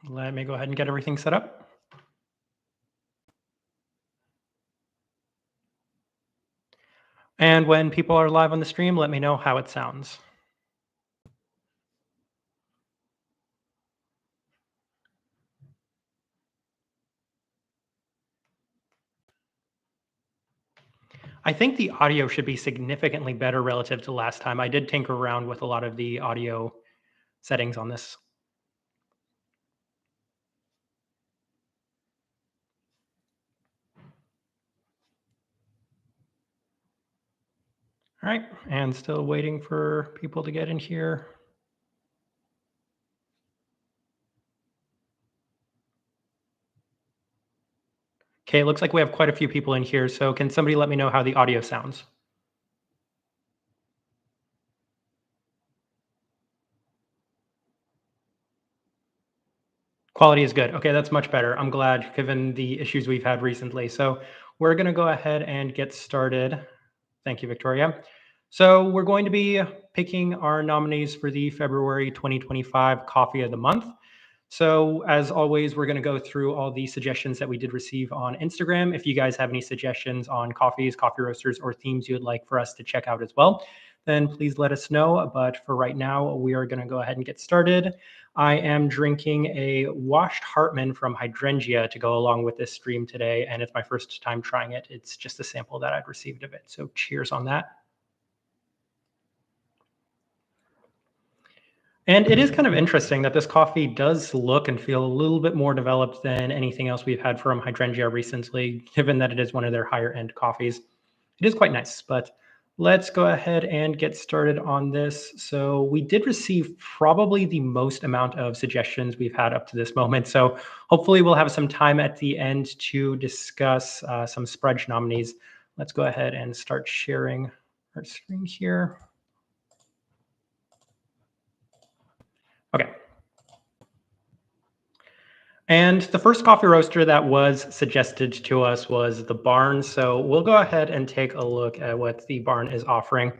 Let me go ahead and get everything set up. And when people are live on the stream, let me know how it sounds. I think the audio should be significantly better relative to last time. I did tinker around with a lot of the audio settings on this. All right, and still waiting for people to get in here. Okay, it looks like we have quite a few people in here, so can somebody let me know how the audio sounds? Quality is good. Okay, that's much better. I'm glad, given the issues we've had recently. So we're going to go ahead and get started. Thank you, Victoria. So we're going to be picking our nominees for the February 2025 Coffee of the Month. So as always, we're going to go through all the suggestions that we did receive on Instagram. If you guys have any suggestions on coffees, coffee roasters, or themes you would like for us to check out as well, then please let us know. But for right now, we are going to go ahead and get started. I am drinking a washed Hartmann from Hydrangea to go along with this stream today, and it's my first time trying it. It's just a sample that I'd received of it. So cheers on that. And it is kind of interesting that this coffee does look and feel a little bit more developed than anything else we've had from Hydrangea recently, given that it is one of their higher end coffees. It is quite nice, but let's go ahead and get started on this. So we did receive probably the most amount of suggestions we've had up to this moment. So hopefully we'll have some time at the end to discuss some Sprudge nominees. Let's go ahead and start sharing our screen here. Okay. And the first coffee roaster that was suggested to us was the Barn. So we'll go ahead and take a look at what the Barn is offering.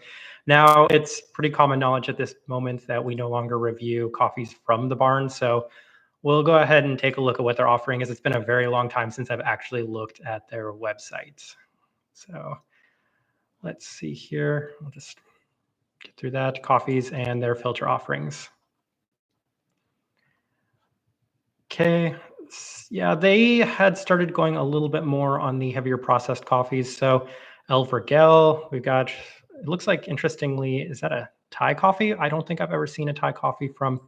Now, it's pretty common knowledge at this moment that we no longer review coffees from the Barn. So we'll go ahead and take a look at what they're offering, as it's been a very long time since I've actually looked at their website. So let's see here. We'll just get through that. Coffees and their filter offerings. Okay. Yeah, they had started going a little bit more on the heavier processed coffees. So El Vergel, we've got, it looks like, interestingly, is that a Thai coffee? I don't think I've ever seen a Thai coffee from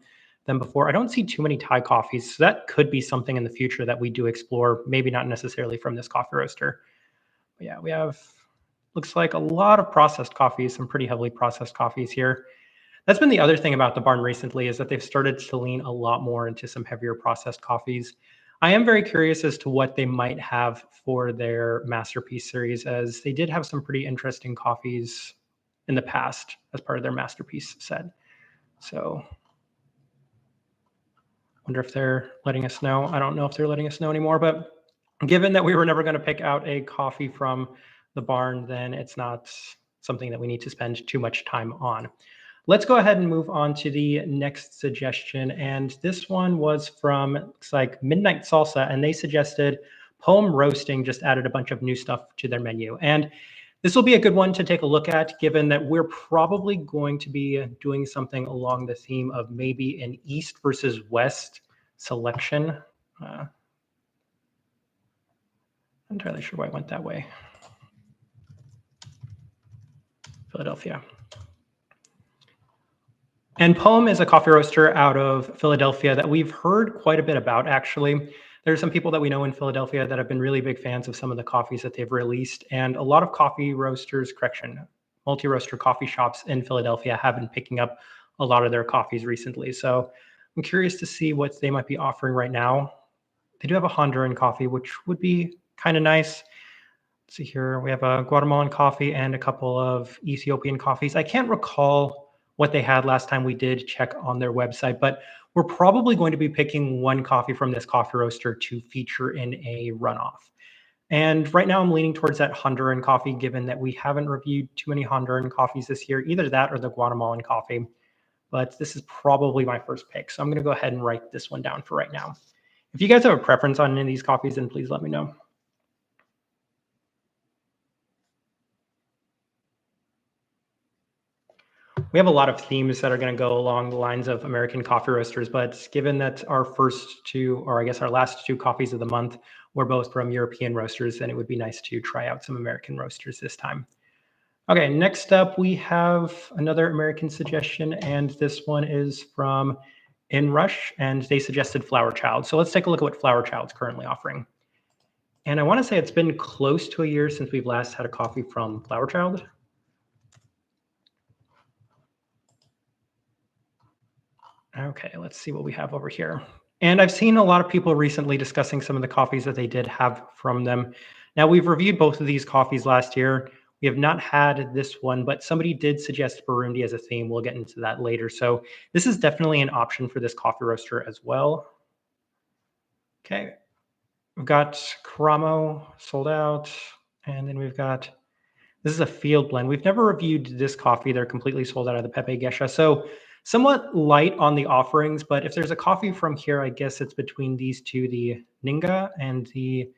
them before. I don't see too many Thai coffees. So that could be something in the future that we do explore, maybe not necessarily from this coffee roaster. But yeah, we have, looks like a lot of processed coffees, some pretty heavily processed coffees here. That's been the other thing about the Barn recently, is that they've started to lean a lot more into some heavier processed coffees. I am very curious as to what they might have for their Masterpiece series, as they did have some pretty interesting coffees in the past as part of their Masterpiece set. So wonder if they're letting us know. I don't know if they're letting us know anymore, but given that we were never going to pick out a coffee from the Barn, then it's not something that we need to spend too much time on. Let's go ahead and move on to the next suggestion. And this one was from, looks like, Midnight Salsa, and they suggested Poem Roasting just added a bunch of new stuff to their menu. And this will be a good one to take a look at, given that we're probably going to be doing something along the theme of maybe an East versus West selection. Not entirely sure why I went that way. Philadelphia. And Poem is a coffee roaster out of Philadelphia that we've heard quite a bit about, actually. There's some people that we know in Philadelphia that have been really big fans of some of the coffees that they've released. And a lot of coffee roasters, multi-roaster coffee shops in Philadelphia have been picking up a lot of their coffees recently. So I'm curious to see what they might be offering right now. They do have a Honduran coffee, which would be kind of nice. Let's see here. We have a Guatemalan coffee and a couple of Ethiopian coffees. I can't recall what they had last time we did check on their website, but we're probably going to be picking one coffee from this coffee roaster to feature in a runoff. And right now I'm leaning towards that Honduran coffee, given that we haven't reviewed too many Honduran coffees this year, either that or the Guatemalan coffee. but this is probably my first pick. So I'm going to go ahead and write this one down for right now. If you guys have a preference on any of these coffees, then please let me know. We have a lot of themes that are going to go along the lines of American coffee roasters, but given that our first two, or I guess our last two coffees of the month were both from European roasters, then it would be nice to try out some American roasters this time. Okay, next up we have another American suggestion, and this one is from Inrush, and they suggested Flower Child. So let's take a look at what Flower Child's currently offering. And I want to say it's been close to a year since we've last had a coffee from Flower Child. Okay, let's see what we have over here. And I've seen a lot of people recently discussing some of the coffees that they did have from them. Now, we've reviewed both of these coffees last year. We have not had this one, but somebody did suggest Burundi as a theme. We'll get into that later. So this is definitely an option for this coffee roaster as well. Okay, we've got Karamo sold out. And then we've got, this is a field blend. We've never reviewed this coffee. They're completely sold out of the Pepe Gesha. So somewhat light on the offerings, but if there's a coffee from here, I guess it's between these two, the Ninga and the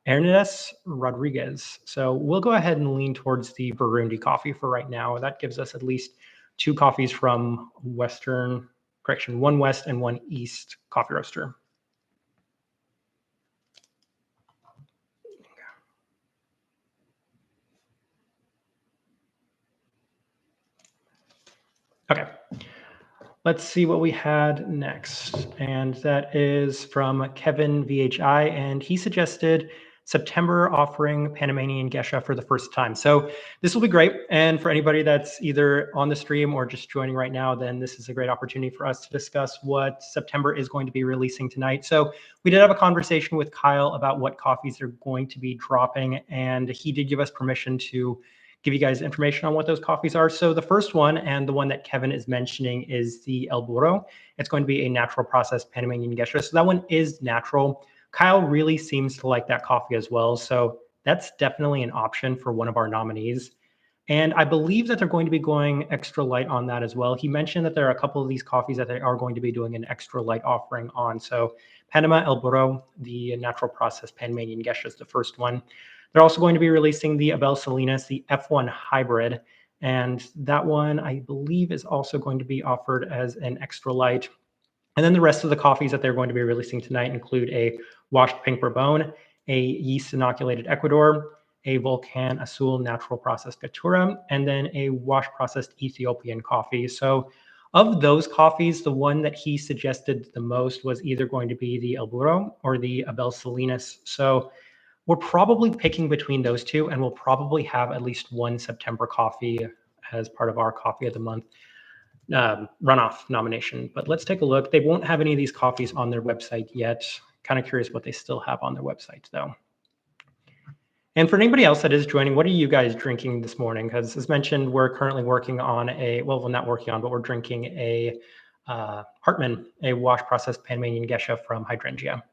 Ernest Rodriguez. So we'll go ahead and lean towards the Burundi coffee for right now. That gives us at least two coffees from one West and one East coffee roaster. Okay, let's see what we had next. And that is from Kevin VHI, and he suggested September offering Panamanian Gesha for the first time. So this will be great. And for anybody that's either on the stream or just joining right now, then this is a great opportunity for us to discuss what September is going to be releasing tonight. So we did have a conversation with Kyle about what coffees are going to be dropping, and he did give us permission to give you guys information on what those coffees are. So the first one, and the one that Kevin is mentioning, is the El Burro. It's going to be a natural processed Panamanian Gesha. So that one is natural. Kyle really seems to like that coffee as well. So that's definitely an option for one of our nominees. And I believe that they're going to be going extra light on that as well. He mentioned that there are a couple of these coffees that they are going to be doing an extra light offering on. So Panama El Burro, the natural processed Panamanian Gesha, is the first one. They're also going to be releasing the Abel Salinas, the F1 hybrid. And that one, I believe, is also going to be offered as an extra light. And then the rest of the coffees that they're going to be releasing tonight include a washed pink Bourbon, a yeast inoculated Ecuador, a Volcan Azul natural processed Caturra, and then a wash processed Ethiopian coffee. So of those coffees, the one that he suggested the most was either going to be the El Burro or the Abel Salinas. So we're probably picking between those two, and we'll probably have at least one September coffee as part of our coffee of the month runoff nomination. But let's take a look. They won't have any of these coffees on their website yet. Kind of curious what they still have on their website, though. And for anybody else that is joining, what are you guys drinking this morning? Because as mentioned, we're currently working on we're not working on, but we're drinking a Hartmann, a wash processed Panamanian Gesha from Hydrangea.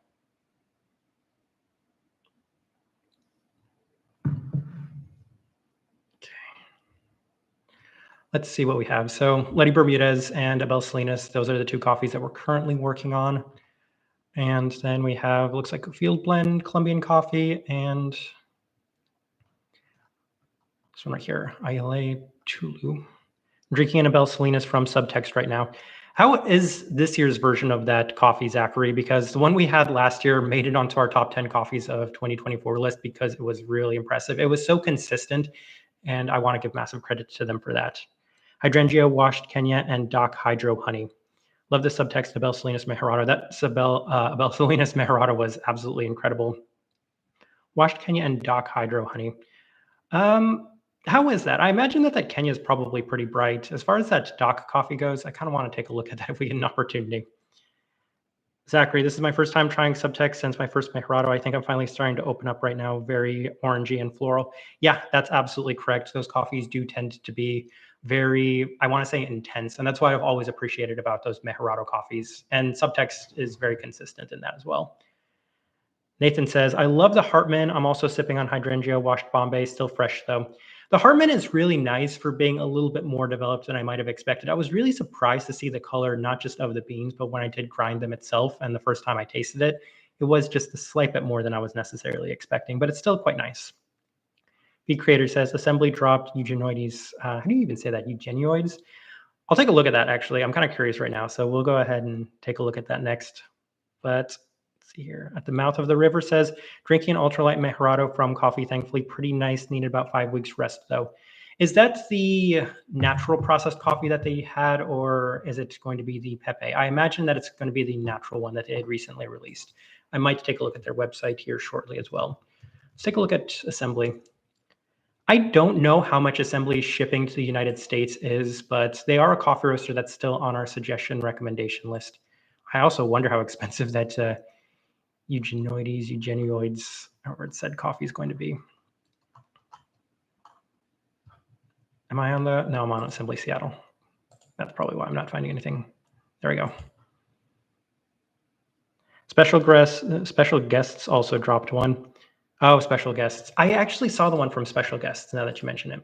Let's see what we have. So Letty Bermudez and Abel Salinas, those are the two coffees that we're currently working on. And then we have, looks like a field blend Colombian coffee, and this one right here, Ayale Chulu. I'm drinking an Abel Salinas from Subtext right now. How is this year's version of that coffee, Zachary? Because the one we had last year made it onto our top 10 coffees of 2024 list because it was really impressive. It was so consistent, and I want to give massive credit to them for that. Hydrangea washed Kenya and Doc Hydro honey. Love the subtext Abel Salinas Mejorado. That Abel Salinas Mejorado was absolutely incredible. Washed Kenya and Doc Hydro honey. How is that? I imagine that Kenya is probably pretty bright. As far as that Doc coffee goes, I kind of want to take a look at that if we get an opportunity. Zachary, this is my first time trying subtext since my first Mejorado. I think I'm finally starting to open up right now, very orangey and floral. Yeah, that's absolutely correct. Those coffees do tend to be very, I want to say, intense. And that's why I've always appreciated about those Mejorado coffees. And subtext is very consistent in that as well. Nathan says, I love the Hartmann. I'm also sipping on Hydrangea washed Bombay, still fresh though. The Hartman is really nice for being a little bit more developed than I might have expected. I was really surprised to see the color, not just of the beans, but when I did grind them itself. And the first time I tasted it, it was just a slight bit more than I was necessarily expecting, but it's still quite nice. The creator says, assembly dropped Eugenioides. How do you even say that? Eugenioides? I'll take a look at that, actually. I'm kind of curious right now. So we'll go ahead and take a look at that next. But let's see here. At the mouth of the river says, drinking ultralight mejorado from coffee, thankfully pretty nice. Needed about 5 weeks rest, though. Is that the natural processed coffee that they had, or is it going to be the Pepe? I imagine that it's going to be the natural one that they had recently released. I might take a look at their website here shortly as well. Let's take a look at Assembly. I don't know how much Assembly shipping to the United States is, but they are a coffee roaster that's still on our suggestion recommendation list. I also wonder how expensive that Eugenioides, however it said coffee is going to be. Am I on the? No, I'm on Assembly Seattle. That's probably why I'm not finding anything. There we go. Special guests also dropped one. Oh, special guests. I actually saw the one from special guests now that you mention it.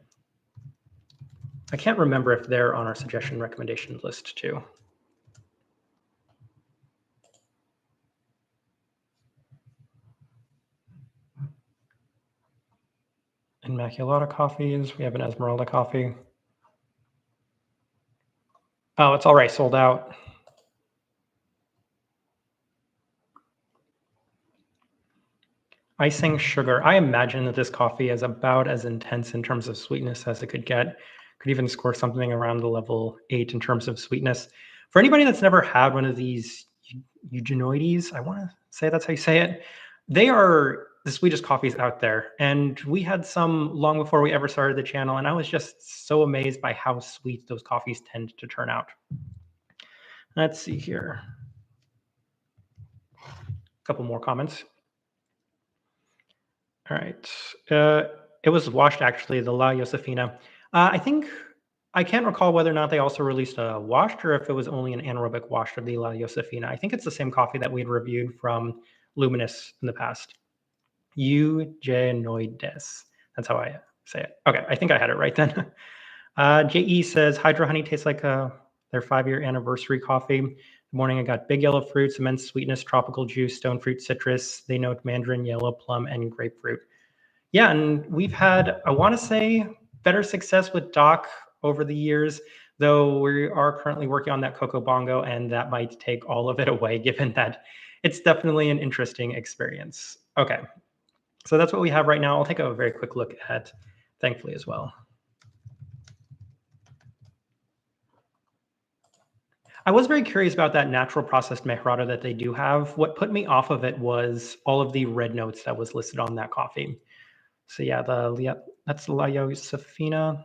I can't remember if they're on our suggestion recommendation list too. Immaculata coffees. We have an Esmeralda coffee. Oh, it's already sold out. Icing sugar. I imagine that this coffee is about as intense in terms of sweetness as it could get. Could even score something around the level 8 in terms of sweetness. For anybody that's never had one of these Eugenioides, I want to say that's how you say it, they are the sweetest coffees out there. And we had some long before we ever started the channel, and I was just so amazed by how sweet those coffees tend to turn out. Let's see here. A couple more comments. All right. It was washed, actually, the La Josefina. I think, I can't recall whether or not they also released a washed or if it was only an anaerobic wash of the La Josefina. I think it's the same coffee that we'd reviewed from Luminous in the past. Eugenioides. That's how I say it. Okay, I think I had it right then. JE says, Hydro Honey tastes like their 5-year anniversary coffee. Good morning, I got big yellow fruits, immense sweetness, tropical juice, stone fruit, citrus. They note mandarin, yellow, plum, and grapefruit. Yeah, and we've had, I want to say, better success with Doc over the years, though we are currently working on that Coco Bongo, and that might take all of it away, given that it's definitely an interesting experience. Okay, so that's what we have right now. I'll take a very quick look at Thankfully as well. I was very curious about that natural processed mejorado that they do have. What put me off of it was all of the red notes that was listed on that coffee. So yeah, that's La Josefina.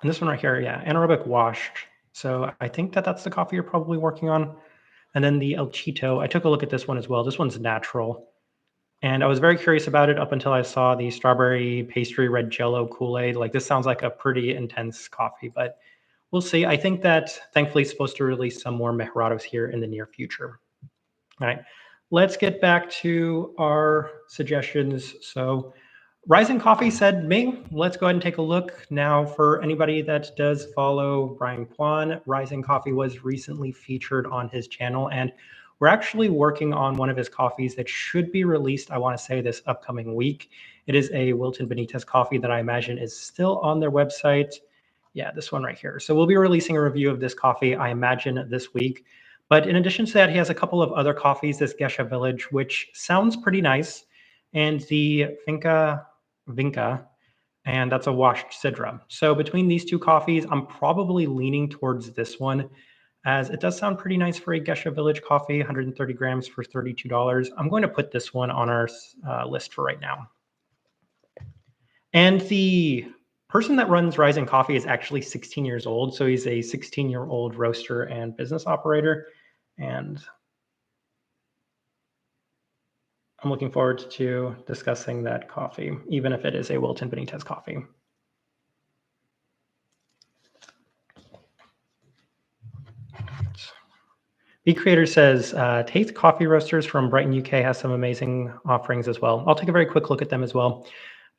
And this one right here, yeah, anaerobic washed. So I think that that's the coffee you're probably working on. And then the El Chito, I took a look at this one as well. This one's natural. And I was very curious about it up until I saw the strawberry pastry red jello Kool-Aid. Like, this sounds like a pretty intense coffee, but we'll see. I think that thankfully it's supposed to release some more mejorados here in the near future. All right, let's get back to our suggestions. So Rising Coffee said me. Let's go ahead and take a look now. For anybody that does follow Brian Kwan, Rising Coffee was recently featured on his channel, and we're actually working on one of his coffees that should be released, I want to say, this upcoming week. It is a Wilton Benitez coffee that I imagine is still on their website. Yeah, this one right here. So we'll be releasing a review of this coffee, I imagine, this week. But in addition to that, he has a couple of other coffees, this Gesha Village, which sounds pretty nice, and the Vinca, and that's a washed Sidra. So between these two coffees, I'm probably leaning towards this one, as it does sound pretty nice for a Gesha Village coffee, 130 grams for $32. I'm going to put this one on our list for right now. And the person that runs Rising Coffee is actually 16 years old. So he's a 16-year-old roaster and business operator. And I'm looking forward to discussing that coffee, even if it is a Wilton Benitez coffee. B Creator says, Taith Coffee Roasters from Brighton, UK has some amazing offerings as well. I'll take a very quick look at them as well.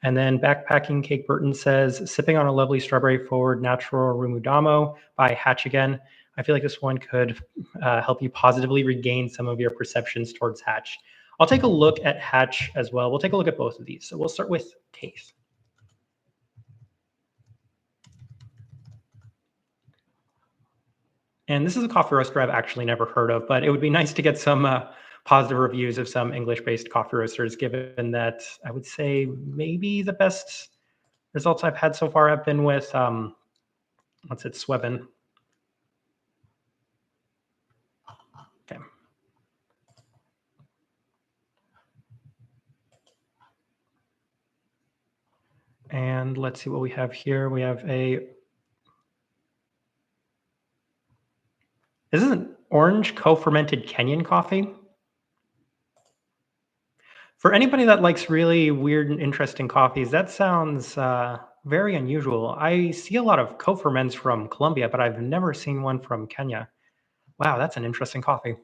And then Backpacking Cake Burton says, sipping on a lovely strawberry forward natural Rumudamo by Hatch Again. I feel like this one could help you positively regain some of your perceptions towards Hatch. I'll take a look at Hatch as well. We'll take a look at both of these. So we'll start with Taith. And this is a coffee roaster I've actually never heard of, but it would be nice to get some positive reviews of some English-based coffee roasters, given that I would say maybe the best results I've had so far have been with, what's it, Sweben. Okay. And let's see what we have here. We have this is an orange co-fermented Kenyan coffee. For anybody that likes really weird and interesting coffees, that sounds very unusual. I see a lot of co-ferments from Colombia, but I've never seen one from Kenya. Wow, that's an interesting coffee.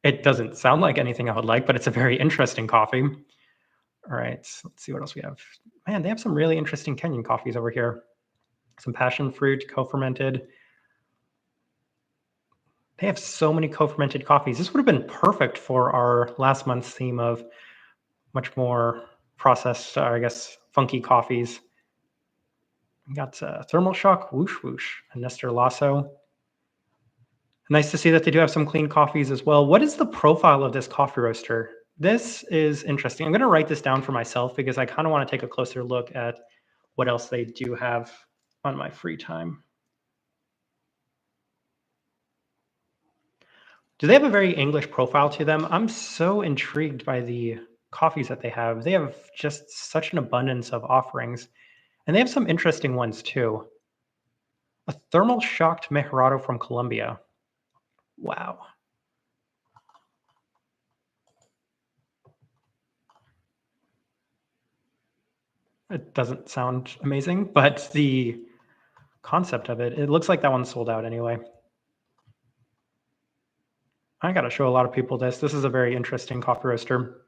It doesn't sound like anything I would like, but it's a very interesting coffee. All right, let's see what else we have. Man, they have some really interesting Kenyan coffees over here. Some passion fruit, co-fermented. They have so many co-fermented coffees. This would have been perfect for our last month's theme of much more processed, I guess, funky coffees. We got Thermal Shock, Whoosh Whoosh, and Nestor Lasso. Nice to see that they do have some clean coffees as well. What is the profile of this coffee roaster? This is interesting. I'm going to write this down for myself because I kind of want to take a closer look at what else they do have on my free time. Do they have a very English profile to them? I'm so intrigued by the coffees that they have. They have just such an abundance of offerings. And they have some interesting ones too. A thermal shocked Mejorado from Colombia. Wow. It doesn't sound amazing, but the concept of it looks like that one's sold out anyway. I got to show a lot of people this. This is a very interesting coffee roaster.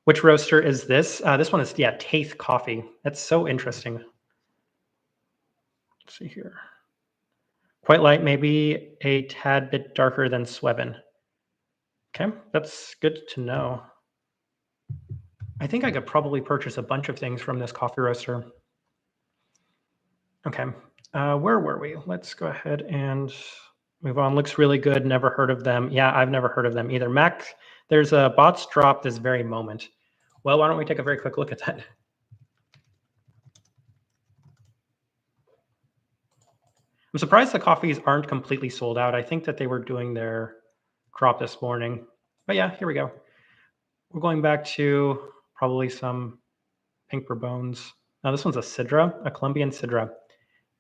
Which roaster is this? This one is, yeah, Taith Coffee. That's so interesting. Let's see here. Quite light, maybe a tad bit darker than Sweben. Okay, that's good to know. I think I could probably purchase a bunch of things from this coffee roaster. Okay, where were we? Let's go ahead and move on. Looks really good. Never heard of them. Yeah, I've never heard of them either. Max, there's a Botz drop this very moment. Well, why don't we take a very quick look at that? I'm surprised the coffees aren't completely sold out. I think that they were doing their drop this morning. But yeah, here we go. We're going back to probably some pink bones. Now this one's a Sidra, a Colombian Sidra,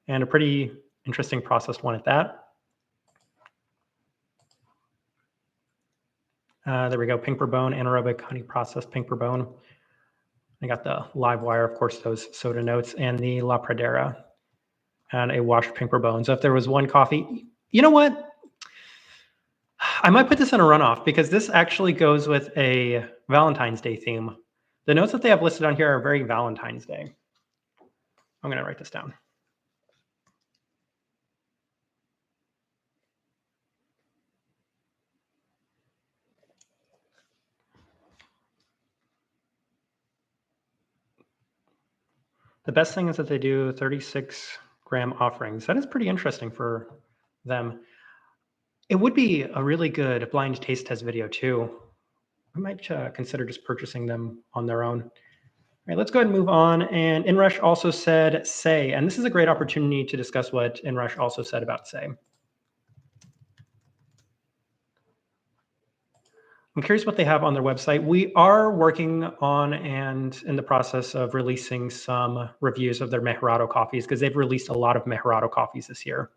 and a pretty interesting processed one at that. There we go, pink bone, anaerobic honey processed pink bone. I got the live wire, of course, those soda notes, and the La Pradera, and a washed pink bone. So if there was one coffee, you know what? I might put this in a runoff because this actually goes with a Valentine's Day theme. The notes that they have listed on here are very Valentine's Day. I'm going to write this down. The best thing is that they do 36-gram offerings. That is pretty interesting for them. It would be a really good blind taste test video too. I might consider just purchasing them on their own. All right, let's go ahead and move on. And Inrush also said SEY, and this is a great opportunity to discuss what Inrush also said about SEY. I'm curious what they have on their website. We are working on and in the process of releasing some reviews of their Mejorado coffees because they've released a lot of Mejorado coffees this year.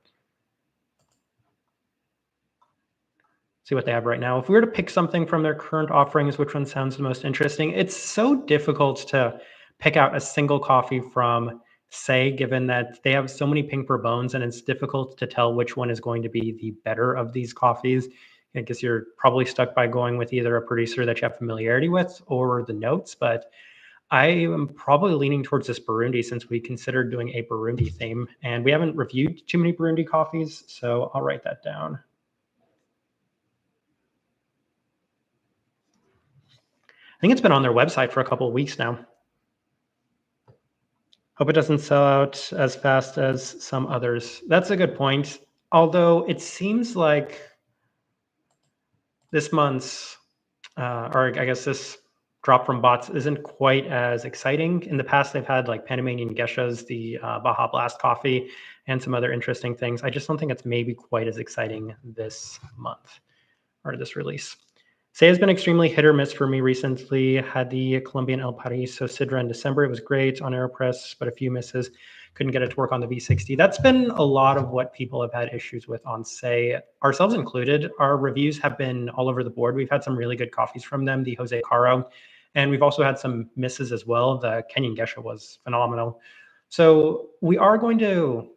See what they have right now. If we were to pick something from their current offerings, which one sounds the most interesting? It's so difficult to pick out a single coffee from SEY, given that they have so many pink per bones and it's difficult to tell which one is going to be the better of these coffees. I guess you're probably stuck by going with either a producer that you have familiarity with or the notes, but I am probably leaning towards this Burundi since we considered doing a Burundi theme, and we haven't reviewed too many Burundi coffees, so I'll write that down. I think it's been on their website for a couple of weeks now. Hope it doesn't sell out as fast as some others. That's a good point. Although it seems like this month's, or I guess this drop from Botz isn't quite as exciting. In the past, they've had like Panamanian Geishas, the Baja Blast coffee, and some other interesting things. I just don't think it's maybe quite as exciting this month or this release. SEY has been extremely hit or miss for me recently. Had the Colombian El Paraiso Sidra in December. It was great on AeroPress, but a few misses. Couldn't get it to work on the V60. That's been a lot of what people have had issues with on SEY, ourselves included. Our reviews have been all over the board. We've had some really good coffees from them, the Jose Caro, and we've also had some misses as well. The Kenyan Geisha was phenomenal. So we are going to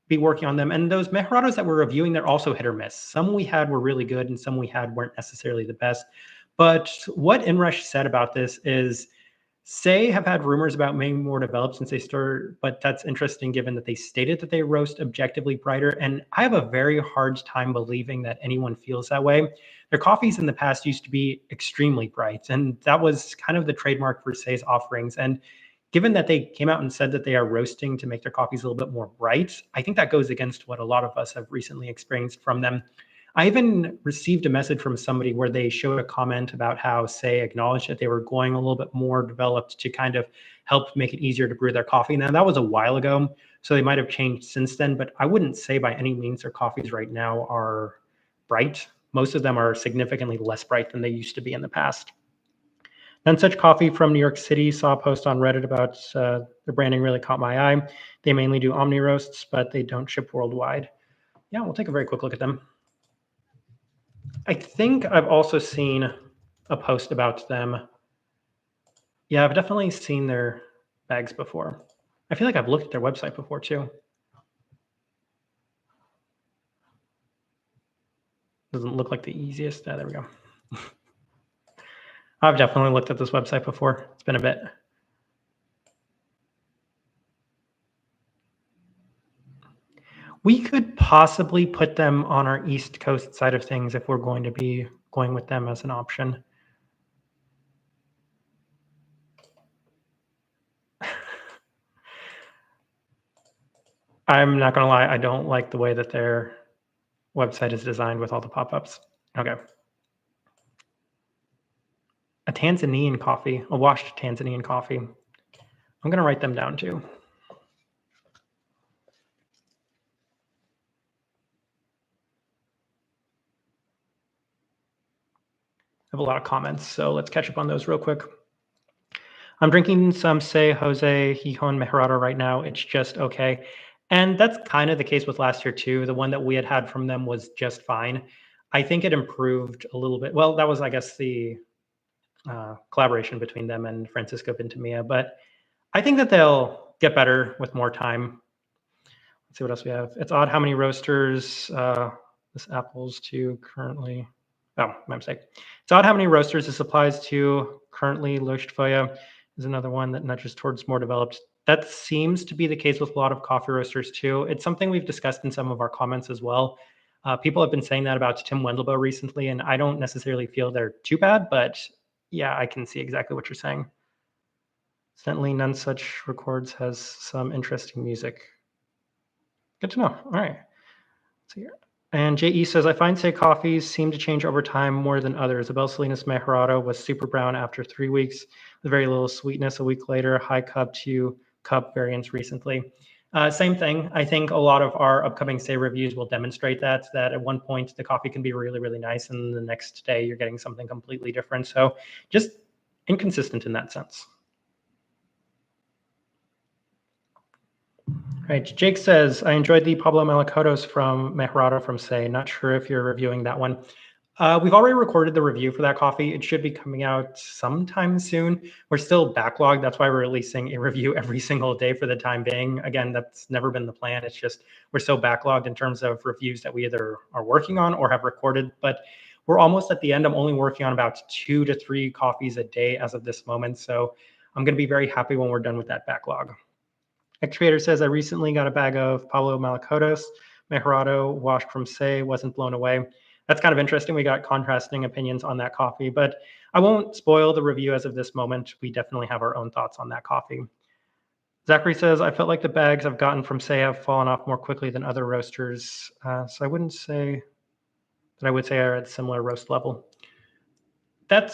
be working on them. And those Mejerados that we're reviewing, they're also hit or miss. Some we had were really good and some we had weren't necessarily the best. But what Inrush said about this is SEY have had rumors about being more developed since they started, but that's interesting given that they stated that they roast objectively brighter. And I have a very hard time believing that anyone feels that way. Their coffees in the past used to be extremely bright, and that was kind of the trademark for SEY's offerings. And given that they came out and said that they are roasting to make their coffees a little bit more bright, I think that goes against what a lot of us have recently experienced from them. I even received a message from somebody where they showed a comment about how SEY acknowledged that they were going a little bit more developed to kind of help make it easier to brew their coffee. Now, that was a while ago, so they might have changed since then, but I wouldn't say by any means their coffees right now are bright. Most of them are significantly less bright than they used to be in the past. Nonesuch Coffee from New York City saw a post on Reddit about their branding really caught my eye. They mainly do omni roasts, but they don't ship worldwide. Yeah, we'll take a very quick look at them. I think I've also seen a post about them. Yeah, I've definitely seen their bags before. I feel like I've looked at their website before too. Doesn't look like the easiest. There we go. I've definitely looked at this website before. It's been a bit. We could possibly put them on our East Coast side of things if we're going to be going with them as an option. I'm not going to lie. I don't like the way that their website is designed with all the pop-ups. Okay. A Tanzanian coffee, a washed Tanzanian coffee. I'm going to write them down too. I have a lot of comments, so let's catch up on those real quick. I'm drinking some SEY Jose Hijón Mejerado right now. It's just okay. And that's kind of the case with last year too. The one that we had from them was just fine. I think it improved a little bit. Well, that was, I guess, the collaboration between them and Francisco Vintimilla. But I think that they'll get better with more time. Let's see what else we have. It's odd how many roasters this apples to currently. Oh, my mistake. It's odd how many roasters this applies to currently. Leuchtfeuer is another one that nudges towards more developed. That seems to be the case with a lot of coffee roasters too. It's something we've discussed in some of our comments as well. People have been saying that about Tim Wendelboe recently, and I don't necessarily feel they're too bad, but yeah, I can see exactly what you're saying. Certainly, Nonesuch Records has some interesting music. Good to know. All right. Let's see here. And JE says, I find SEY coffees seem to change over time more than others. Abel Salinas Mejerado was super brown after 3 weeks with very little sweetness. A week later, high cup to cup variants recently. Same thing. I think a lot of our upcoming SEY reviews will demonstrate that at one point the coffee can be really, really nice, and the next day you're getting something completely different. So just inconsistent in that sense. Right. Jake says, I enjoyed the Pablo Melicotos from Mejerado from SEY. Not sure if you're reviewing that one. We've already recorded the review for that coffee. It should be coming out sometime soon. We're still backlogged. That's why we're releasing a review every single day for the time being. Again, that's never been the plan. It's just we're so backlogged in terms of reviews that we either are working on or have recorded. But we're almost at the end. I'm only working on about 2 to 3 coffees a day as of this moment. So I'm going to be very happy when we're done with that backlog. X-Creator says, I recently got a bag of Pablo Malacotos, Mejorado, washed from SEY, wasn't blown away. That's kind of interesting. We got contrasting opinions on that coffee, but I won't spoil the review as of this moment. We definitely have our own thoughts on that coffee. Zachary says, I felt like the bags I've gotten from SEY have fallen off more quickly than other roasters. So I wouldn't say that I would say are at similar roast level. We've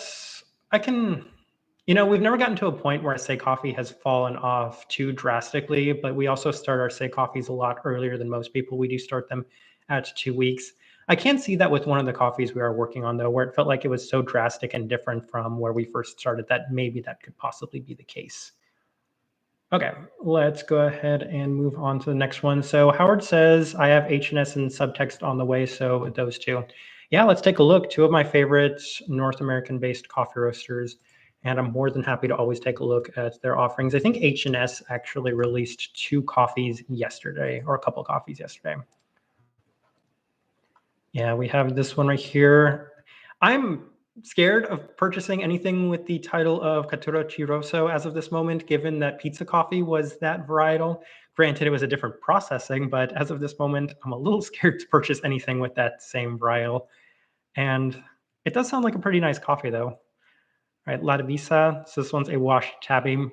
never gotten to a point where SEY coffee has fallen off too drastically, but we also start our SEY coffees a lot earlier than most people. We do start them at 2 weeks. I can see that with one of the coffees we are working on, though, where it felt like it was so drastic and different from where we first started that maybe that could possibly be the case. Okay, let's go ahead and move on to the next one. So Howard says, I have HNS and subtext on the way, so those two. Yeah, let's take a look. 2 of my favorite North American-based coffee roasters, and I'm more than happy to always take a look at their offerings. I think HNS actually released 2 coffees yesterday, or a couple of coffees yesterday. Yeah, we have this one right here. I'm scared of purchasing anything with the title of Cattura Chiroso as of this moment, given that pizza coffee was that varietal. Granted, it was a different processing, but as of this moment, I'm a little scared to purchase anything with that same varietal. And it does sound like a pretty nice coffee, though. All right, La Divisa. So this one's a washed tabby.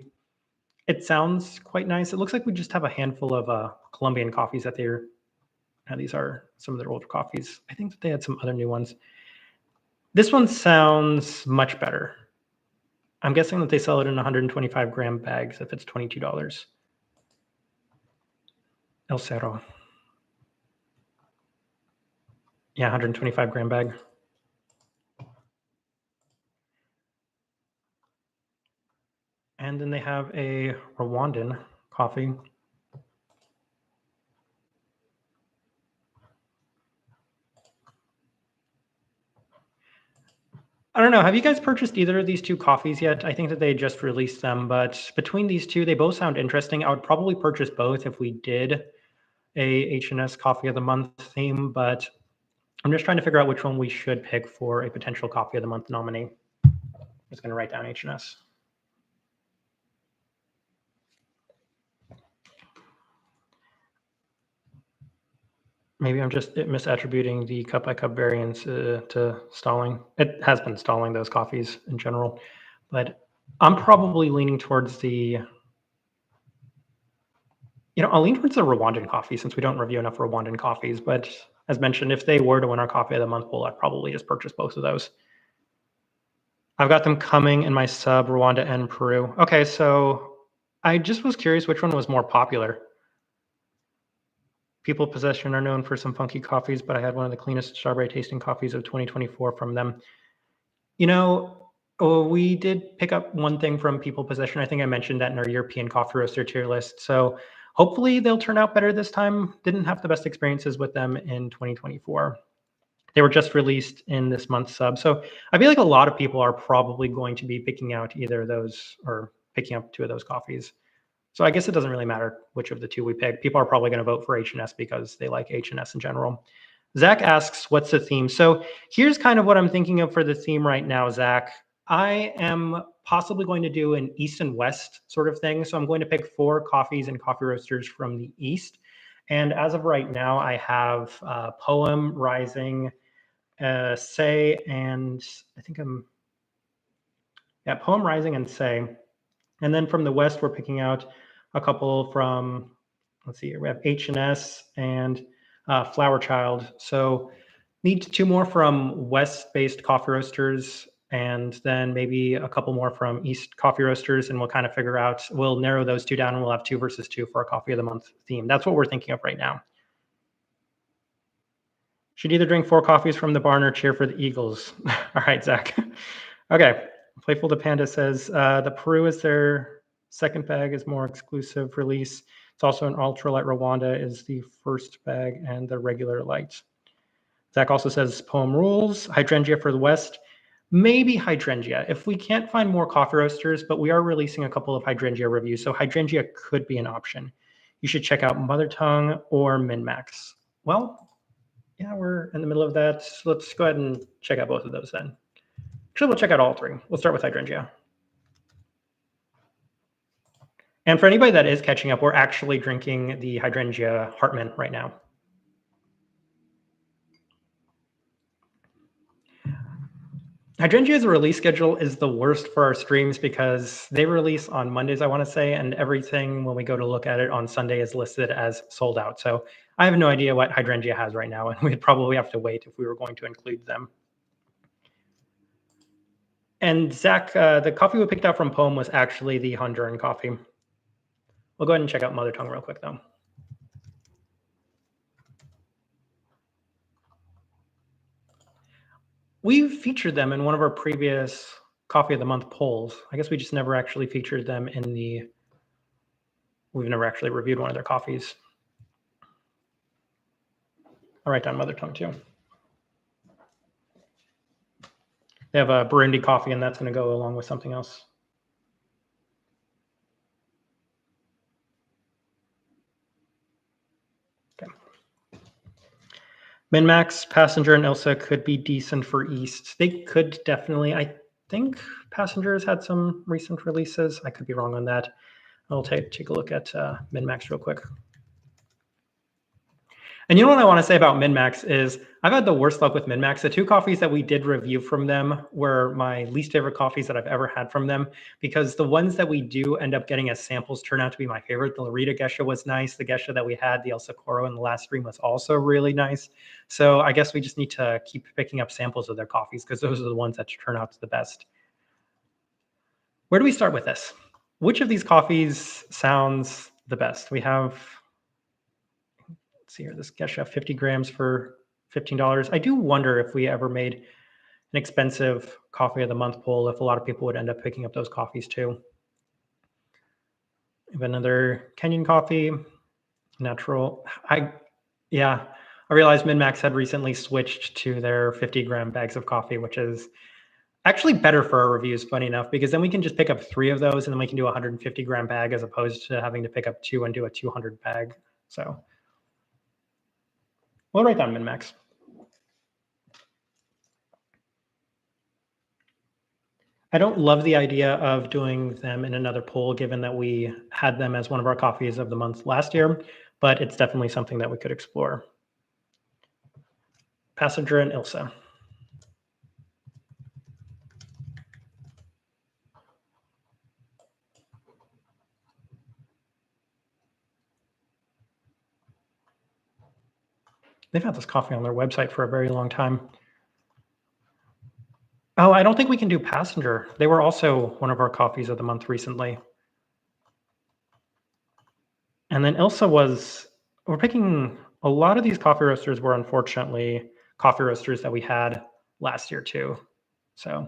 It sounds quite nice. It looks like we just have a handful of Colombian coffees that they're. These are some of their older coffees. I think that they had some other new ones. This one sounds much better. I'm guessing that they sell it in 125 gram bags if it's $22. El Cerro. Yeah, 125 gram bag. And then they have a Rwandan coffee. I don't know. Have you guys purchased either of these 2 coffees yet? I think that they just released them, but between these 2, they both sound interesting. I would probably purchase both if we did a HNS Coffee of the Month theme, but I'm just trying to figure out which one we should pick for a potential Coffee of the Month nominee. I'm just going to write down HNS. Maybe I'm just misattributing the cup by cup variance to stalling. It has been stalling those coffees in general, but I'm probably leaning towards I'll lean towards the Rwandan coffee since we don't review enough Rwandan coffees. But as mentioned, if they were to win our Coffee of the Month poll, I'd probably just purchase both of those. I've got them coming in my sub, Rwanda and Peru. Okay, so I just was curious which one was more popular. People Possession are known for some funky coffees, but I had one of the cleanest strawberry tasting coffees of 2024 from them. We did pick up one thing from People Possession. I think I mentioned that in our European coffee roaster tier list. So hopefully they'll turn out better this time. Didn't have the best experiences with them in 2024. They were just released in this month's sub. So I feel like a lot of people are probably going to be picking out either of those or picking up 2 of those coffees. So I guess it doesn't really matter which of the 2 we pick. People are probably going to vote for HNS because they like HNS in general. Zach asks, what's the theme? So here's kind of what I'm thinking of for the theme right now, Zach. I am possibly going to do an East and West sort of thing. So I'm going to pick 4 coffees and coffee roasters from the East. And as of right now, I have Poem, Rising, SEY, and I think Poem, Rising, and SEY. And then from the West, we're picking out a couple from, let's see here, we have HNS and Flower Child. So need 2 more from West-based coffee roasters, and then maybe a couple more from East coffee roasters, and we'll kind of figure out, we'll narrow those 2 down, and we'll have 2 versus 2 for our Coffee of the Month theme. That's what we're thinking of right now. Should either drink 4 coffees from the barn or cheer for the Eagles. All right, Zach. Okay. Playful the Panda says, the Peru is their second bag, is more exclusive release. It's also an ultralight. Rwanda is the first bag and the regular light. Zach also says poem rules, hydrangea for the West. Maybe hydrangea if we can't find more coffee roasters, but we are releasing a couple of hydrangea reviews, so hydrangea could be an option. You should check out Mother Tongue or Minmax. Well, yeah, we're in the middle of that. So let's go ahead and check out both of those then. Actually, we'll check out all three. We'll start with hydrangea. And for anybody that is catching up, we're actually drinking the hydrangea Hartman right now. Hydrangea's release schedule is the worst for our streams because they release on Mondays, I want to say, and everything when we go to look at it on Sunday is listed as sold out. So I have no idea what Hydrangea has right now, and we'd probably have to wait if we were going to include them. And Zach, the coffee we picked out from Poem was actually the Honduran coffee. We'll go ahead and check out Mother Tongue real quick, though. We've featured them in one of our previous Coffee of the Month polls. I guess we just never actually featured them in the... We've never actually reviewed one of their coffees. I'll write down Mother Tongue, too. They have a Burundi coffee, and that's going to go along with something else. Okay. Minmax, Passenger, and Ilsa could be decent for East. They could definitely. I think Passenger has had some recent releases. I could be wrong on that. I'll take a look at Minmax real quick. And you know what I want to say about Minmax is I've had the worst luck with Minmax. The two coffees that we did review from them were my least favorite coffees that I've ever had from them, because the ones that we do end up getting as samples turn out to be my favorite. The Larita Gesha was nice. The Gesha that we had, the El Socorro in the last stream, was also really nice. So I guess we just need to keep picking up samples of their coffees because those are the ones that turn out the best. Where do we start with this? Which of these coffees sounds the best? We have... see here, this Gesha 50 grams for $15. I do wonder if we ever made an expensive coffee of the month poll, if a lot of people would end up picking up those coffees too. We have another Kenyan coffee, natural. I realized Minmax had recently switched to their 50-gram bags of coffee, which is actually better for our reviews, funny enough, because then we can just pick up 3 of those and then we can do a 150-gram bag as opposed to having to pick up 2 and do a 200 bag. So we'll write down Minmax. I don't love the idea of doing them in another poll, given that we had them as one of our coffees of the month last year, but it's definitely something that we could explore. Passenger and Ilsa. They've had this coffee on their website for a very long time. Oh, I don't think we can do Passenger. They were also one of our coffees of the month recently. And then Ilsa was, we're picking, a lot of these coffee roasters were unfortunately coffee roasters that we had last year too. So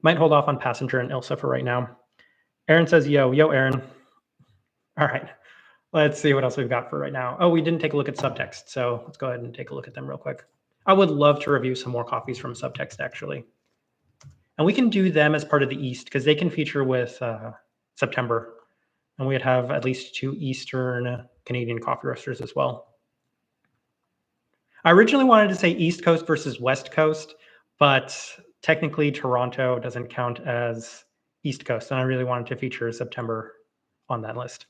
might hold off on Passenger and Ilsa for right now. Aaron says, yo, Aaron. All right, let's see what else we've got for right now. Oh, we didn't take a look at Subtext, so let's go ahead and take a look at them real quick. I would love to review some more coffees from Subtext, actually. And we can do them as part of the East because they can feature with September. And we'd have at least 2 Eastern Canadian coffee roasters as well. I originally wanted to say East Coast versus West Coast, but technically Toronto doesn't count as East Coast. And I really wanted to feature September on that list.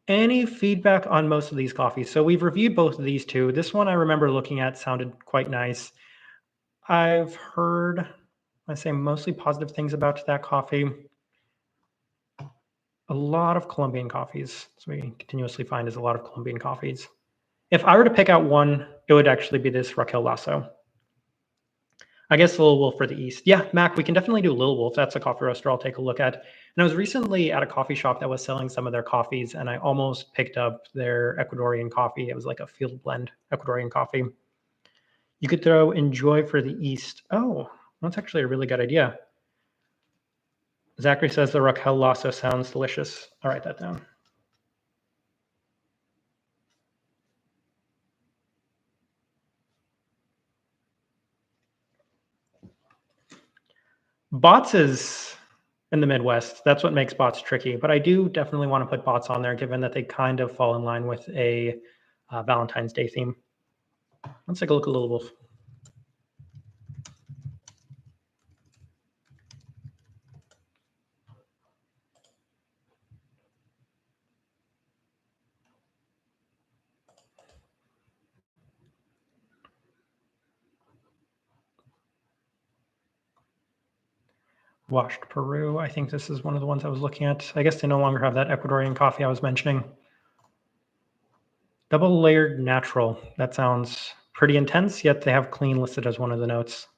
Any feedback on most of these coffees? So we've reviewed both of these two. This one I remember looking at sounded quite nice. I've heard, I say, mostly positive things about that coffee. A lot of Colombian coffees. So we continuously find is a lot of Colombian coffees. If I were to pick out one, it would actually be this Raquel Lasso. I guess Lil Wolf for the East. Yeah, Mac, we can definitely do Lil Wolf. That's a coffee roaster I'll take a look at. And I was recently at a coffee shop that was selling some of their coffees, and I almost picked up their Ecuadorian coffee. It was like a field blend Ecuadorian coffee. You could throw Enjoy for the East. Oh, that's actually a really good idea. Zachary says the Raquel Lasso sounds delicious. I'll write that down. Botz is in the Midwest. That's what makes Botz tricky. But I do definitely want to put Botz on there, given that they kind of fall in line with a Valentine's Day theme. Let's take a look at Little Wolf. Washed Peru. I think this is one of the ones I was looking at. I guess they no longer have that Ecuadorian coffee I was mentioning. Double layered natural. That sounds pretty intense, yet they have clean listed as one of the notes.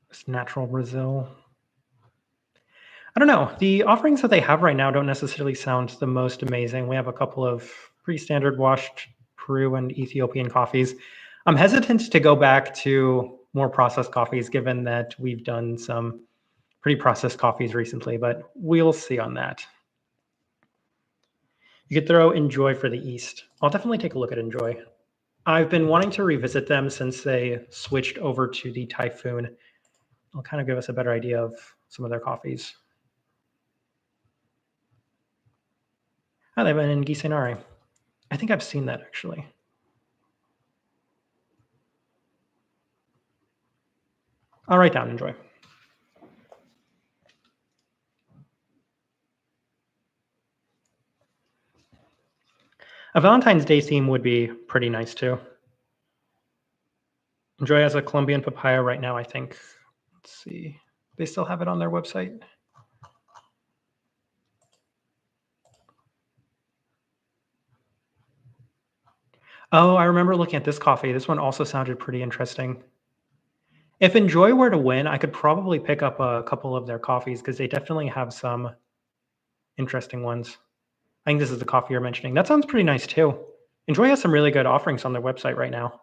This natural Brazil. I don't know. The offerings that they have right now don't necessarily sound the most amazing. We have a couple of pretty standard washed Peru and Ethiopian coffees. I'm hesitant to go back to more processed coffees, given that we've done some pretty processed coffees recently, but we'll see on that. You could throw Enjoy for the East. I'll definitely take a look at Enjoy. I've been wanting to revisit them since they switched over to the Typhoon. It'll kind of give us a better idea of some of their coffees. Oh, they've been in Gisenare. I think I've seen that actually. I'll write down Enjoy. A Valentine's Day theme would be pretty nice too. Enjoy has a Colombian papaya right now, I think. Let's see. They still have it on their website. Oh, I remember looking at this coffee. This one also sounded pretty interesting. If Enjoy were to win, I could probably pick up a couple of their coffees because they definitely have some interesting ones. I think this is the coffee you're mentioning. That sounds pretty nice too. Enjoy has some really good offerings on their website right now.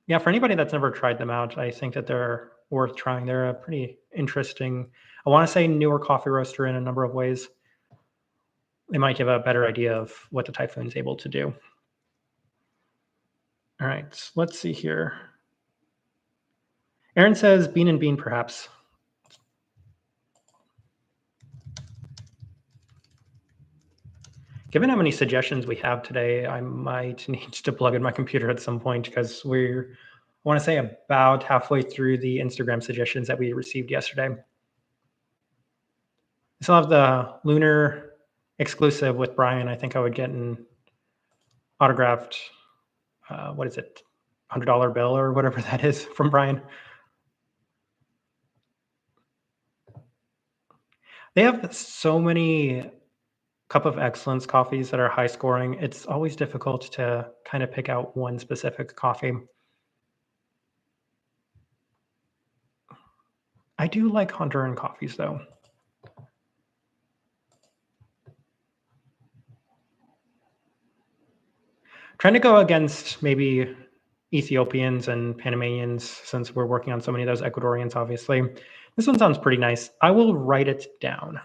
Yeah, for anybody that's never tried them out, I think that they're worth trying. They're a pretty interesting, I want to say newer coffee roaster in a number of ways. They might give a better idea of what the Typhoon is able to do. All right, let's see here. Aaron says Bean and Bean, perhaps. Given how many suggestions we have today, I might need to plug in my computer at some point because I want to say about halfway through the Instagram suggestions that we received yesterday. I still have the Lunar exclusive with Brian. I think I would get an autographed, what is it, $100 bill or whatever that is from Brian. They have so many Cup of Excellence coffees that are high scoring. It's always difficult to kind of pick out one specific coffee. I do like Honduran coffees though. Trying to go against maybe Ethiopians and Panamanians since we're working on so many of those Ecuadorians, obviously. This one sounds pretty nice. I will write it down.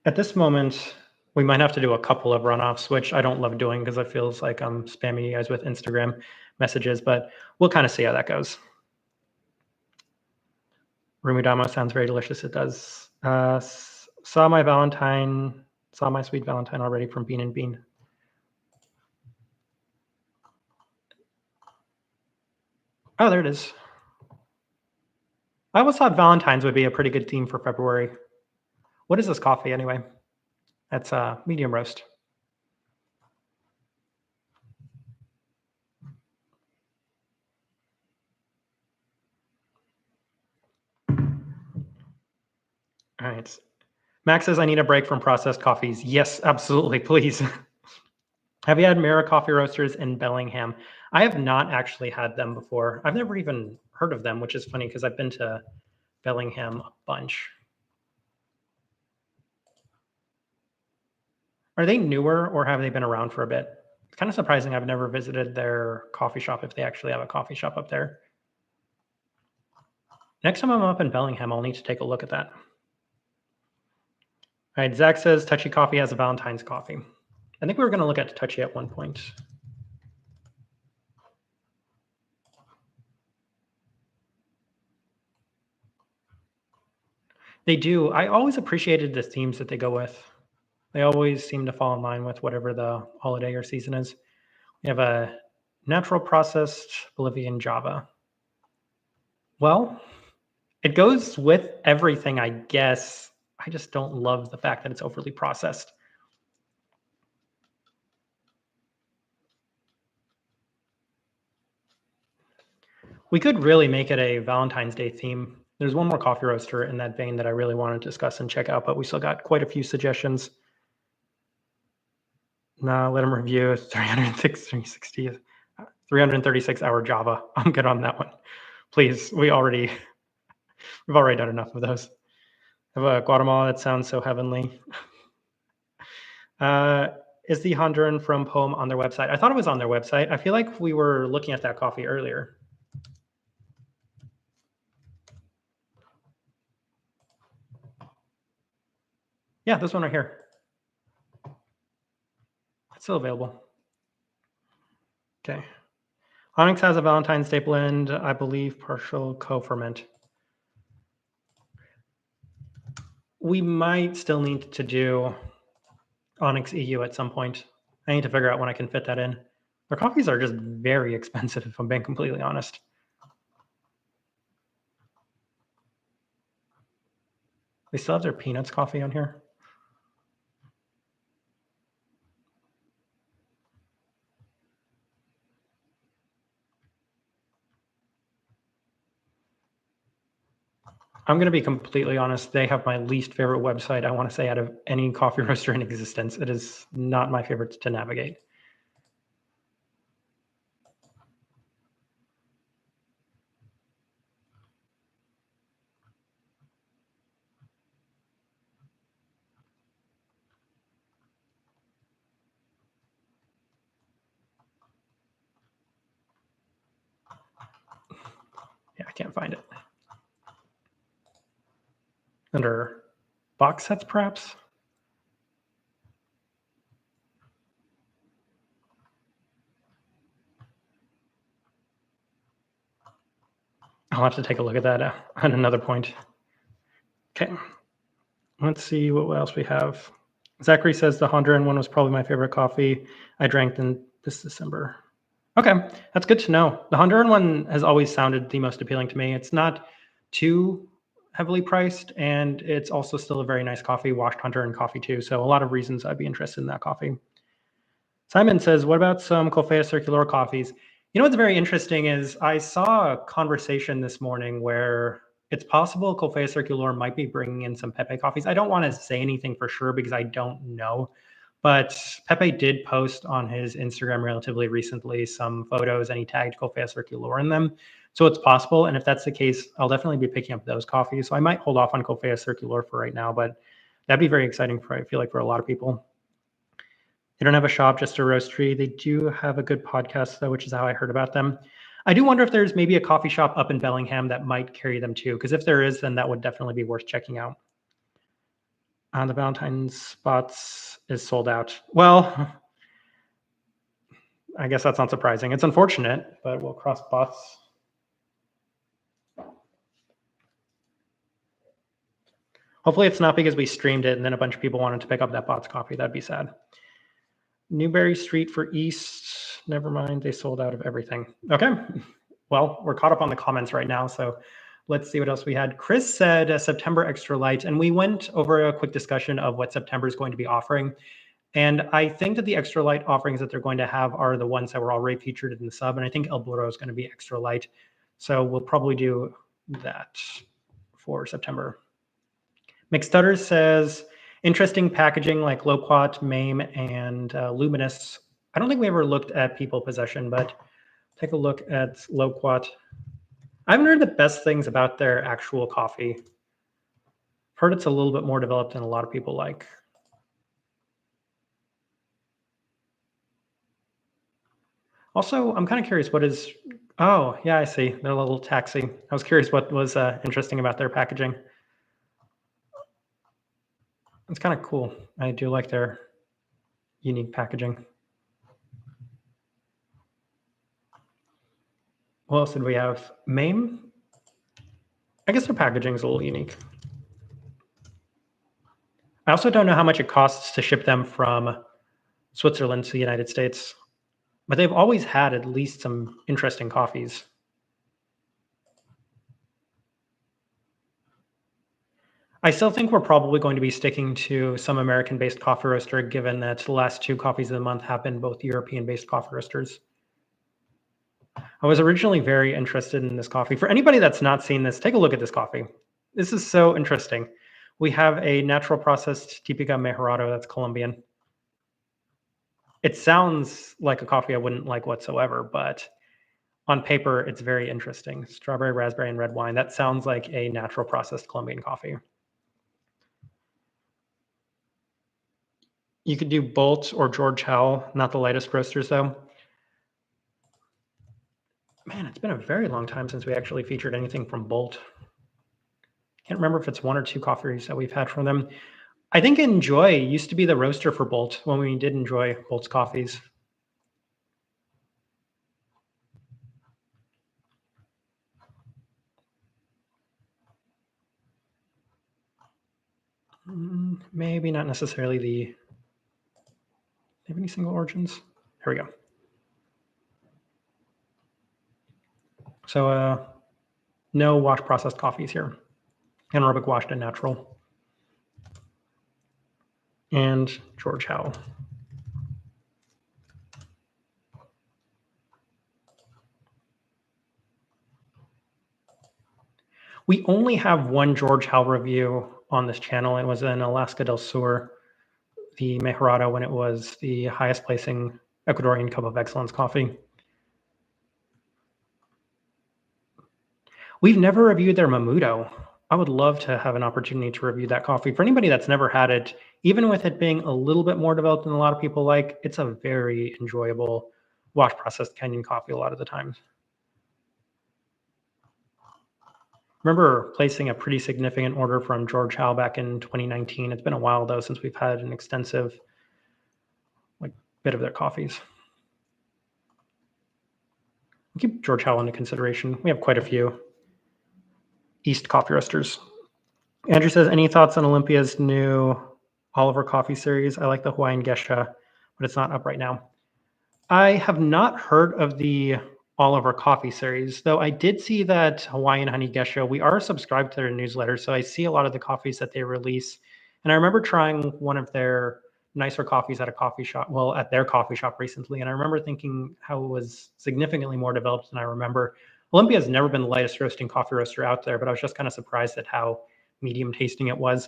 At this moment, we might have to do a couple of runoffs, which I don't love doing because it feels like I'm spamming you guys with Instagram messages, but we'll kind of see how that goes. Rumudama sounds very delicious. It does. Saw my sweet Valentine already from Bean and Bean. Oh, there it is. I always thought Valentine's would be a pretty good theme for February. What is this coffee anyway? That's a medium roast. All right. Max says, I need a break from processed coffees. Yes, absolutely. Please. Have you had Mara Coffee Roasters in Bellingham? I have not actually had them before. I've never even heard of them, which is funny because I've been to Bellingham a bunch. Are they newer or have they been around for a bit? It's kind of surprising I've never visited their coffee shop if they actually have a coffee shop up there. Next time I'm up in Bellingham, I'll need to take a look at that. All right, Zach says Touchy Coffee has a Valentine's coffee. I think we were going to look at Touchy at one point. They do. I always appreciated the themes that they go with. They always seem to fall in line with whatever the holiday or season is. We have a natural processed Bolivian Java. Well, it goes with everything, I guess. I just don't love the fact that it's overly processed. We could really make it a Valentine's Day theme. There's one more coffee roaster in that vein that I really want to discuss and check out, but we still got quite a few suggestions. No, let them review 336 hour Java. I'm good on that one. Please, we've already done enough of those. I have a Guatemala that sounds so heavenly. Is the Honduran from Poem on their website? I thought it was on their website. I feel like we were looking at that coffee earlier. Yeah, this one right here. It's still available. Okay. Onyx has a Valentine's Day blend, I believe, partial co-ferment. We might still need to do Onyx EU at some point. I need to figure out when I can fit that in. Their coffees are just very expensive, if I'm being completely honest. They still have their peanuts coffee on here. I'm going to be completely honest. They have my least favorite website, I want to say, out of any coffee roaster in existence. It is not my favorite to navigate. Yeah, I can't find it. Under box sets, perhaps? I'll have to take a look at that at another point. Okay. Let's see what else we have. Zachary says the Honduran one was probably my favorite coffee I drank in this December. Okay, that's good to know. The Honduran one has always sounded the most appealing to me. It's not too heavily priced, and it's also still a very nice coffee, washed Honduran coffee too. So a lot of reasons I'd be interested in that coffee. Simon says, what about some Coffea Circular coffees? You know what's very interesting is I saw a conversation this morning where it's possible Coffea Circular might be bringing in some Pepe coffees. I don't want to say anything for sure because I don't know. But Pepe did post on his Instagram relatively recently some photos, and he tagged Coffea Circular in them. So it's possible. And if that's the case, I'll definitely be picking up those coffees. So I might hold off on Coffea Circular for right now, but that'd be very exciting for, I feel like, for a lot of people. They don't have a shop, just a roastery. They do have a good podcast, though, which is how I heard about them. I do wonder if there's maybe a coffee shop up in Bellingham that might carry them too, because if there is, then that would definitely be worth checking out. The Valentine's spots is sold out. Well, I guess that's not surprising. It's unfortunate, but we'll cross Botz. Hopefully it's not because we streamed it and then a bunch of people wanted to pick up that Botz coffee. That'd be sad. Newberry Street for East. Never mind. They sold out of everything. Okay. Well, we're caught up on the comments right now, so let's see what else we had. Chris said September Extra Light, and we went over a quick discussion of what September is going to be offering. And I think that the extra light offerings that they're going to have are the ones that were already featured in the sub. And I think El Burro is going to be extra light. So we'll probably do that for September. McStutter says, interesting packaging like Loquat, Mame, and Luminous. I don't think we ever looked at People Possession, but take a look at Loquat. I haven't heard the best things about their actual coffee. I've heard it's a little bit more developed than a lot of people like. Also, I'm kind of curious what is, oh, yeah, I see. They're a little taxi. I was curious what was interesting about their packaging. It's kind of cool. I do like their unique packaging. What else did we have? MAME? I guess their packaging is a little unique. I also don't know how much it costs to ship them from Switzerland to the United States, but they've always had at least some interesting coffees. I still think we're probably going to be sticking to some American-based coffee roaster, given that the last 2 coffees of the month have been both European-based coffee roasters. I was originally very interested in this coffee. For anybody that's not seen this, take a look at this coffee. This is so interesting. We have a natural processed Típica Mejorado that's Colombian. It sounds like a coffee I wouldn't like whatsoever, but on paper, it's very interesting. Strawberry, raspberry, and red wine. That sounds like a natural processed Colombian coffee. You could do Bolt or George Howell, not the lightest roasters though. Man, it's been a very long time since we actually featured anything from Bolt. Can't remember if it's 1 or 2 coffees that we've had from them. I think Enjoy used to be the roaster for Bolt when we did enjoy Bolt's coffees. Maybe not necessarily the... Do they have any single origins? Here we go. So no wash processed coffees here. Anaerobic washed and natural. And George Howell. We only have one George Howell review on this channel. It was in Alaska del Sur, the Mejorado, when it was the highest placing Ecuadorian Cup of Excellence coffee. We've never reviewed their Mamudo. I would love to have an opportunity to review that coffee. For anybody that's never had it, even with it being a little bit more developed than a lot of people like, it's a very enjoyable wash processed Kenyan coffee a lot of the times. Remember placing a pretty significant order from George Howell back in 2019. It's been a while though since we've had an extensive bit of their coffees. We'll keep George Howell into consideration. We have quite a few East coffee roasters. Andrew says, any thoughts on Olympia's new Oliver coffee series? I like the Hawaiian Geisha, but it's not up right now. I have not heard of the Oliver coffee series, though I did see that Hawaiian Honey Geisha. We are subscribed to their newsletter, so I see a lot of the coffees that they release. And I remember trying one of their nicer coffees at a coffee shop, well, at their coffee shop recently. And I remember thinking how it was significantly more developed than I remember. Olympia has never been the lightest roasting coffee roaster out there, but I was just kind of surprised at how medium tasting it was.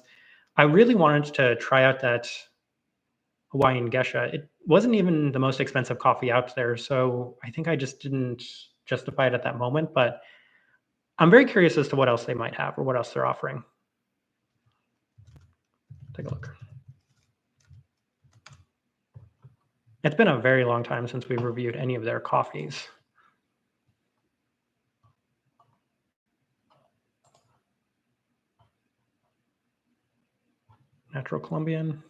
I really wanted to try out that Hawaiian Geisha. It wasn't even the most expensive coffee out there, so I think I just didn't justify it at that moment, but I'm very curious as to what else they might have or what else they're offering. Take a look. It's been a very long time since we've reviewed any of their coffees. Natural Colombian.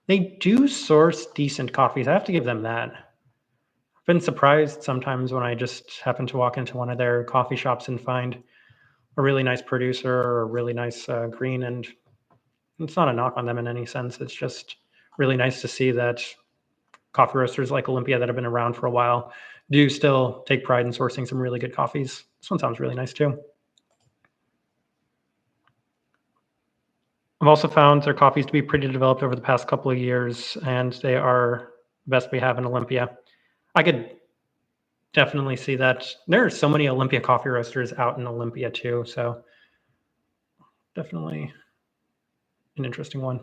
They do source decent coffees. I have to give them that. I've been surprised sometimes when I just happen to walk into one of their coffee shops and find a really nice producer or a really nice green, and it's not a knock on them in any sense. It's just really nice to see that coffee roasters like Olympia that have been around for a while do still take pride in sourcing some really good coffees. This one sounds really nice too. I've also found their coffees to be pretty developed over the past couple of years, and they are the best we have in Olympia. I could definitely see that. There are so many Olympia coffee roasters out in Olympia too, so definitely an interesting one.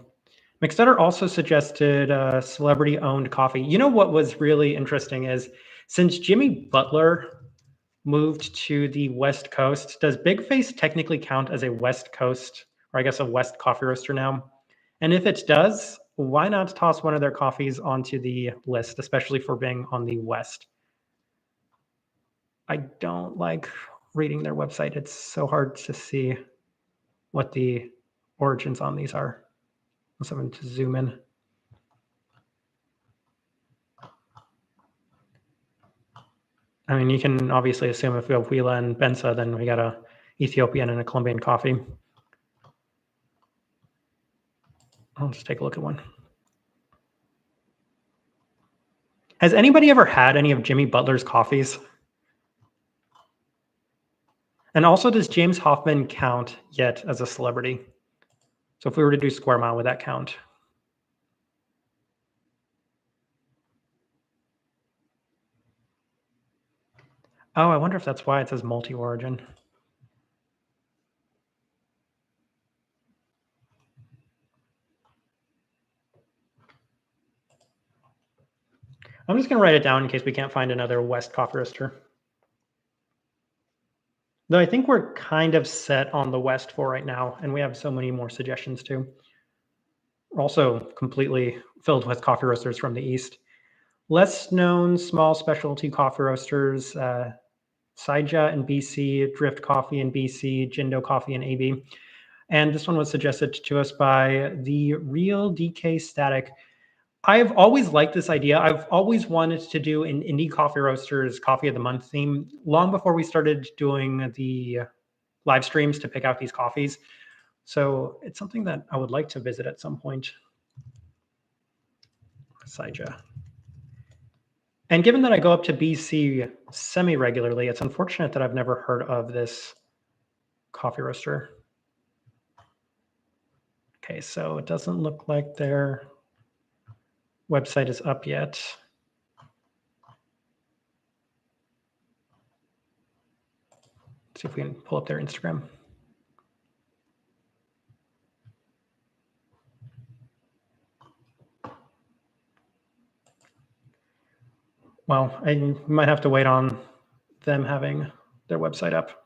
McStutter also suggested celebrity-owned coffee. You know what was really interesting is, since Jimmy Butler moved to the West Coast, does Big Face technically count as a West Coast, or I guess a West coffee roaster now? And if it does, why not toss one of their coffees onto the list, especially for being on the West? I don't like reading their website. It's so hard to see what the origins on these are. Let's have to zoom in. I mean, you can obviously assume if we have Huila and Bensa, then we got a Ethiopian and a Colombian coffee. I'll just take a look at one. Has anybody ever had any of Jimmy Butler's coffees? And also, does James Hoffman count yet as a celebrity? So if we were to do Square Mile, would that count? Oh, I wonder if that's why it says multi-origin. I'm just going to write it down in case we can't find another West coffee roaster. Though I think we're kind of set on the West for right now, and we have so many more suggestions too. We're also completely filled with coffee roasters from the East. Less known small specialty coffee roasters, Saija in BC, Drift Coffee in BC, Jindo Coffee in AB. And this one was suggested to us by the Real DK Static. I've always liked this idea. I've always wanted to do an indie coffee roasters coffee of the month theme long before we started doing the live streams to pick out these coffees. So it's something that I would like to visit at some point. Saija. And given that I go up to BC semi-regularly, it's unfortunate that I've never heard of this coffee roaster. Okay, so it doesn't look like their website is up yet. Let's see if we can pull up their Instagram. Well, I might have to wait on them having their website up.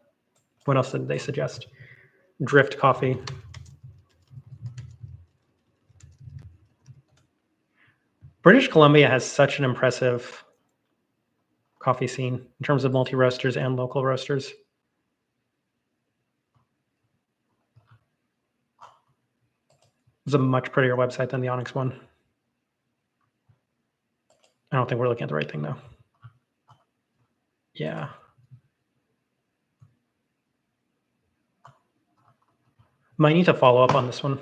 What else did they suggest? Drift Coffee. British Columbia has such an impressive coffee scene in terms of multi-roasters and local roasters. It's a much prettier website than the Onyx one. I don't think we're looking at the right thing though. Yeah. Might need to follow up on this one.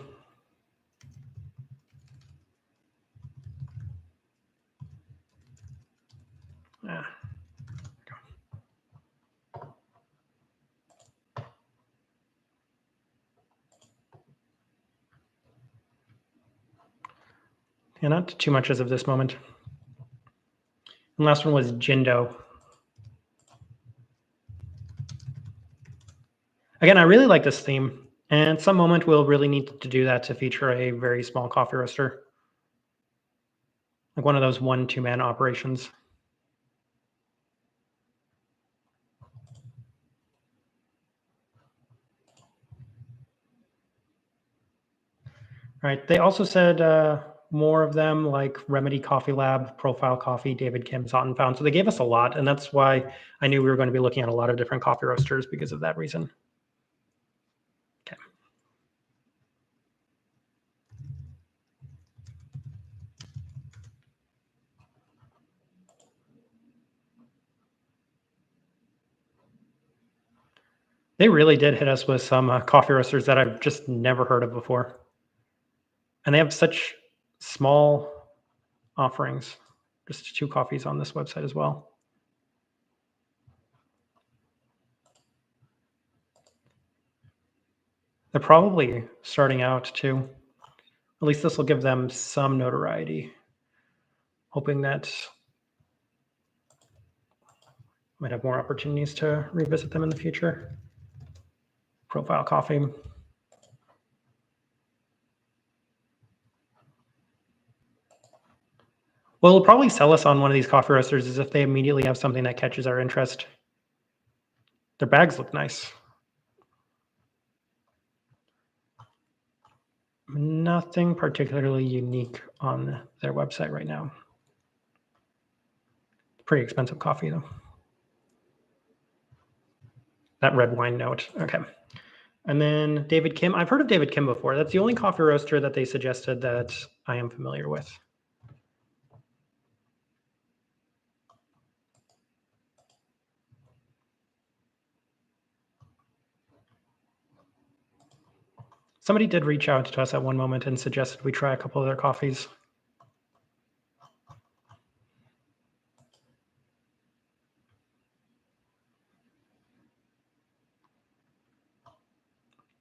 Yeah. Yeah, not too much as of this moment. And last one was Jindo. Again, I really like this theme. And at some moment, we'll really need to do that to feature a very small coffee roaster. Like one of those 1-2-man operations. All right. They also said more of them like Remedy Coffee Lab, Profile Coffee, David Kim's Hot and Found. So they gave us a lot. And that's why I knew we were going to be looking at a lot of different coffee roasters because of that reason. Okay. They really did hit us with some coffee roasters that I've just never heard of before. And they have such small offerings. Just 2 coffees on this website as well. They're probably starting out too. At least this will give them some notoriety. Hoping that might have more opportunities to revisit them in the future. Profile Coffee. What will probably sell us on one of these coffee roasters is if they immediately have something that catches our interest. Their bags look nice. Nothing particularly unique on their website right now. Pretty expensive coffee though. That red wine note, okay. And then David Kim. I've heard of David Kim before. That's the only coffee roaster that they suggested that I am familiar with. Somebody did reach out to us at one moment and suggested we try a couple of their coffees.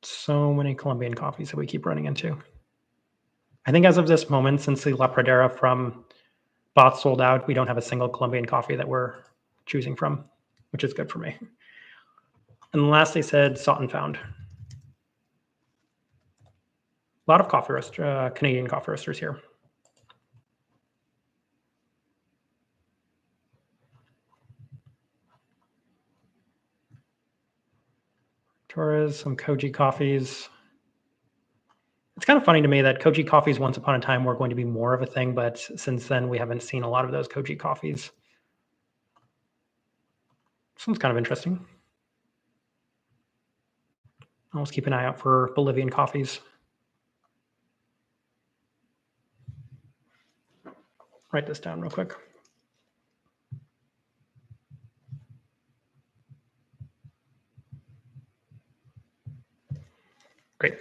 So many Colombian coffees that we keep running into. I think as of this moment, since the La Pradera from Botz sold out, we don't have a single Colombian coffee that we're choosing from, which is good for me. And last they said sought and found. A lot of coffee Canadian coffee roasters here. Torres, some Koji coffees. It's kind of funny to me that Koji coffees once upon a time were going to be more of a thing, but since then we haven't seen a lot of those Koji coffees. This one's kind of interesting. Always keep an eye out for Bolivian coffees. Write this down real quick. Great.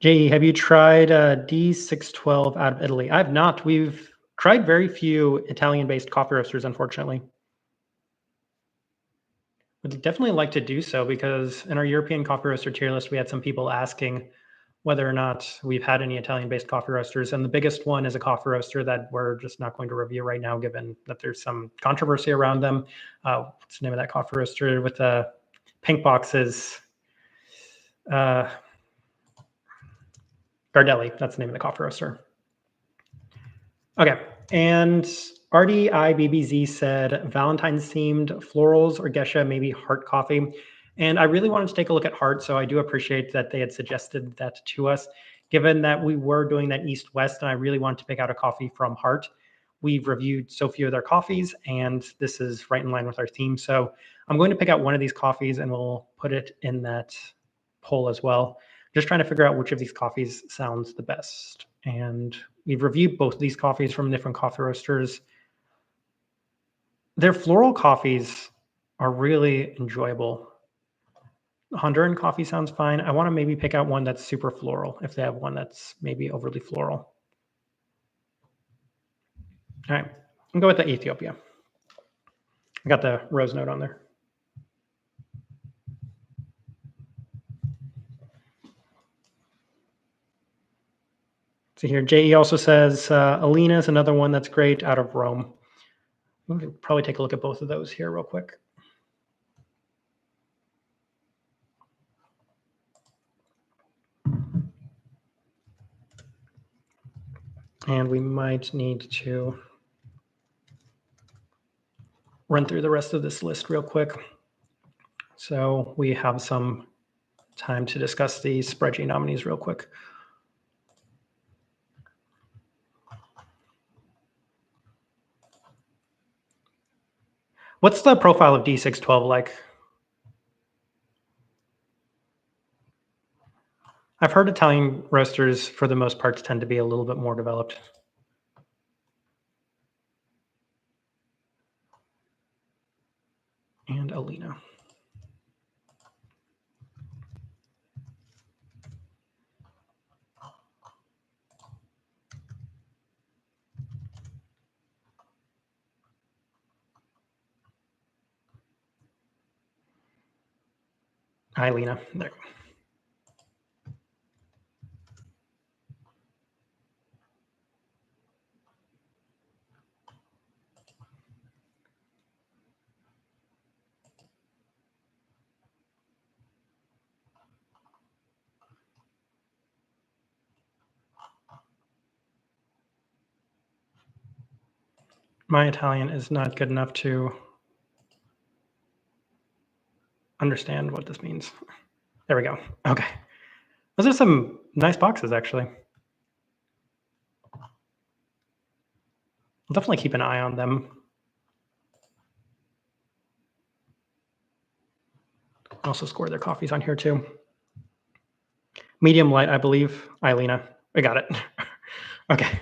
Jay, have you tried D612 out of Italy? I've not. We've tried very few Italian-based coffee roasters, unfortunately. Would definitely like to do so because in our European coffee roaster tier list, we had some people asking whether or not we've had any Italian-based coffee roasters. And the biggest one is a coffee roaster that we're just not going to review right now, given that there's some controversy around them. What's the name of that coffee roaster with the pink boxes? Gardelli, that's the name of the coffee roaster. Okay, and RDIBBZ said Valentine's themed florals or Gesha, maybe heart coffee. And I really wanted to take a look at heart, so I do appreciate that they had suggested that to us, given that we were doing that east-west, and I really wanted to pick out a coffee from heart. We've reviewed so few of their coffees, and this is right in line with our theme. So I'm going to pick out one of these coffees, and we'll put it in that poll as well. Just trying to figure out which of these coffees sounds the best. And we've reviewed both of these coffees from different coffee roasters. Their floral coffees are really enjoyable. Honduran coffee sounds fine. I want to maybe pick out one that's super floral if they have one that's maybe overly floral. All right, I'll go with the Ethiopia. I got the rose note on there. See here, JE also says Aliena is another one that's great out of Rome. We'll probably take a look at both of those here real quick. And we might need to run through the rest of this list real quick. So we have some time to discuss the Sprudgie nominees real quick. What's the profile of D612 like? I've heard Italian roasters, for the most part, tend to be a little bit more developed. And Aliena. Hi, Lena. There. My Italian is not good enough to understand what this means. There we go. Okay. Those are some nice boxes, actually. I'll definitely keep an eye on them. Also score their coffees on here too. Medium light, I believe. Aliena. I got it. Okay.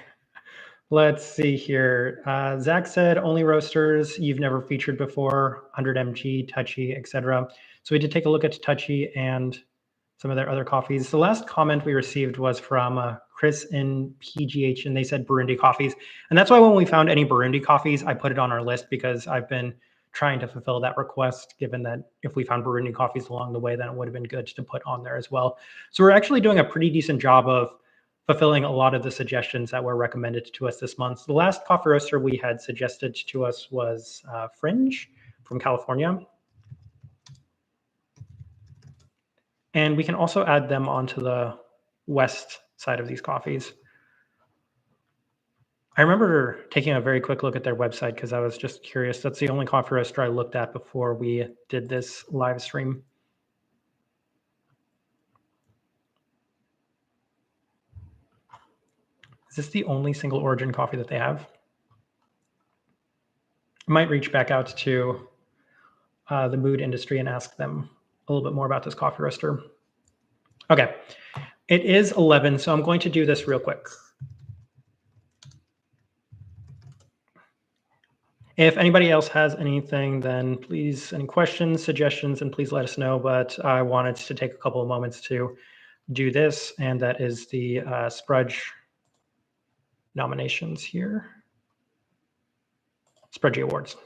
Let's see here. Zach said only roasters you've never featured before, 100 mg, Touchy, etc. So we did take a look at Touchy and some of their other coffees. The last comment we received was from Chris in PGH, and they said Burundi coffees. And that's why when we found any Burundi coffees, I put it on our list because I've been trying to fulfill that request, given that if we found Burundi coffees along the way, then it would have been good to put on there as well. So we're actually doing a pretty decent job of fulfilling a lot of the suggestions that were recommended to us this month. The last coffee roaster we had suggested to us was Fringe from California. And we can also add them onto the west side of these coffees. I remember taking a very quick look at their website because I was just curious. That's the only coffee roaster I looked at before we did this live stream. Is this the only single origin coffee that they have? I might reach back out to the mood industry and ask them a little bit more about this coffee roaster. Okay, it is 11, so I'm going to do this real quick. If anybody else has anything, then please, any questions, suggestions, and please let us know. But I wanted to take a couple of moments to do this, and that is the Sprudge nominations here. Sprudge Awards.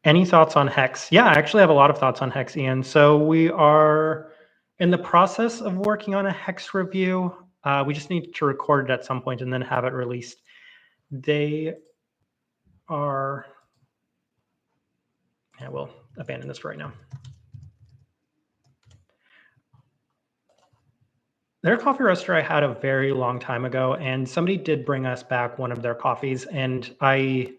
Any thoughts on Hex? Yeah, I actually have a lot of thoughts on Hex, Ian. So we are in the process of working on a Hex review. We just need to record it at some point and then have it released. They are, yeah, we'll abandon this for right now. They're a coffee roaster I had a very long time ago, and somebody did bring us back one of their coffees, and I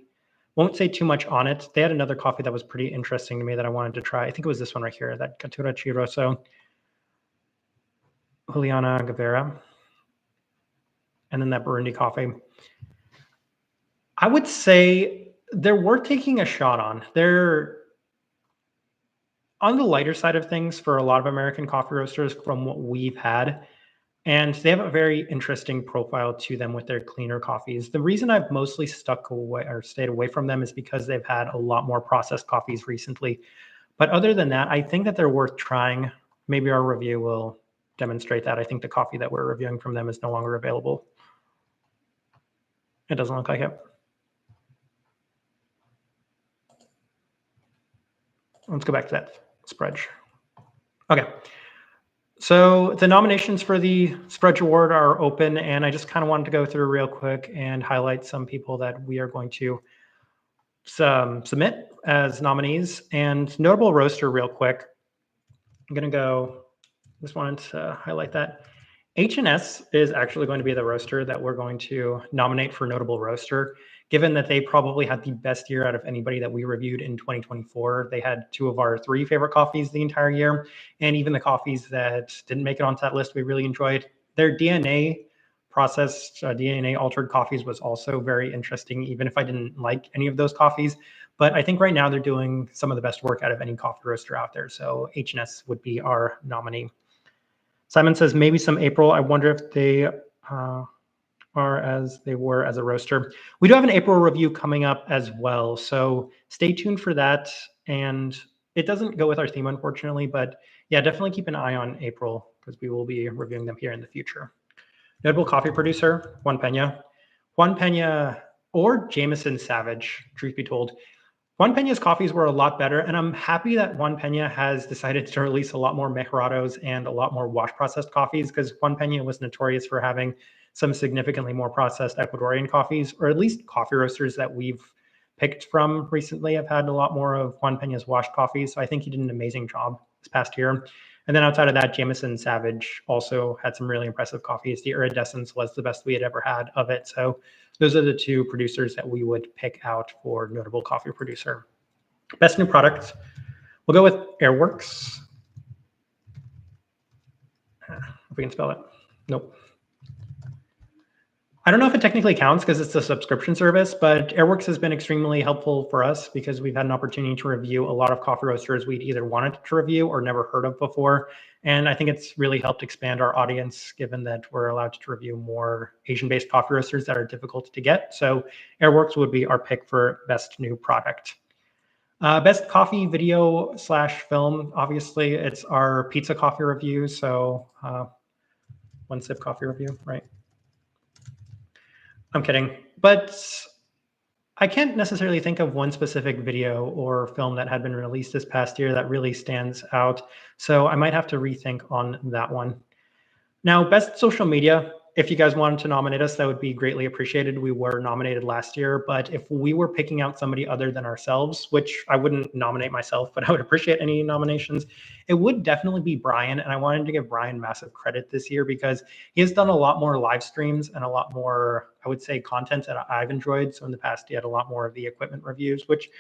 won't say too much on it. They had another coffee that was pretty interesting to me that I wanted to try. I think it was this one right here, that Catura Chiroso, Juliana Guevara, and then that Burundi coffee. I would say they're worth taking a shot on. They're on the lighter side of things for a lot of American coffee roasters from what we've had. And they have a very interesting profile to them with their cleaner coffees. The reason I've mostly stuck away or stayed away from them is because they've had a lot more processed coffees recently. But other than that, I think that they're worth trying. Maybe our review will demonstrate that. I think the coffee that we're reviewing from them is no longer available. It doesn't look like it. Let's go back to that Sprudge. Okay. So the nominations for the Sprudge Award are open, and I just kind of wanted to go through real quick and highlight some people that we are going to submit as nominees. And notable roaster real quick. I'm going to go, just wanted to highlight that. H&S is actually going to be the roaster that we're going to nominate for notable roaster, given that they probably had the best year out of anybody that we reviewed in 2024. They had 2 of our 3 favorite coffees the entire year, and even the coffees that didn't make it onto that list we really enjoyed. Their DNA processed, DNA altered coffees was also very interesting, even if I didn't like any of those coffees. But I think right now they're doing some of the best work out of any coffee roaster out there. So H&S would be our nominee. Simon says maybe some April. I wonder if they are as they were as a roaster. We do have an April review coming up as well, so stay tuned for that. And it doesn't go with our theme, unfortunately, but yeah, definitely keep an eye on April because we will be reviewing them here in the future. Notable coffee producer, Juan Pena. Juan Pena or Jameson Savage, truth be told. Juan Pena's coffees were a lot better, and I'm happy that Juan Pena has decided to release a lot more mejorados and a lot more wash-processed coffees, because Juan Pena was notorious for having some significantly more processed Ecuadorian coffees, or at least coffee roasters that we've picked from recently have had a lot more of Juan Pena's washed coffees. So I think he did an amazing job this past year. And then outside of that, Jameson Savage also had some really impressive coffees. The Iridescence was the best we had ever had of it. So those are the 2 producers that we would pick out for notable coffee producer. Best new product, we'll go with Airworks. If we can spell it. Nope. I don't know if it technically counts because it's a subscription service, but Airworks has been extremely helpful for us because we've had an opportunity to review a lot of coffee roasters we'd either wanted to review or never heard of before. And I think it's really helped expand our audience given that we're allowed to review more Asian-based coffee roasters that are difficult to get. So Airworks would be our pick for best new product. Best coffee video / film, obviously it's our pizza coffee review. So one sip coffee review, right? I'm kidding. But I can't necessarily think of one specific video or film that had been released this past year that really stands out. So I might have to rethink on that one. Now, best social media, if you guys wanted to nominate us, that would be greatly appreciated. We were nominated last year, but if we were picking out somebody other than ourselves, which I wouldn't nominate myself, but I would appreciate any nominations, it would definitely be Brian. And I wanted to give Brian massive credit this year because he has done a lot more live streams and a lot more, I would say, content that I've enjoyed. So in the past, he had a lot more of the equipment reviews, which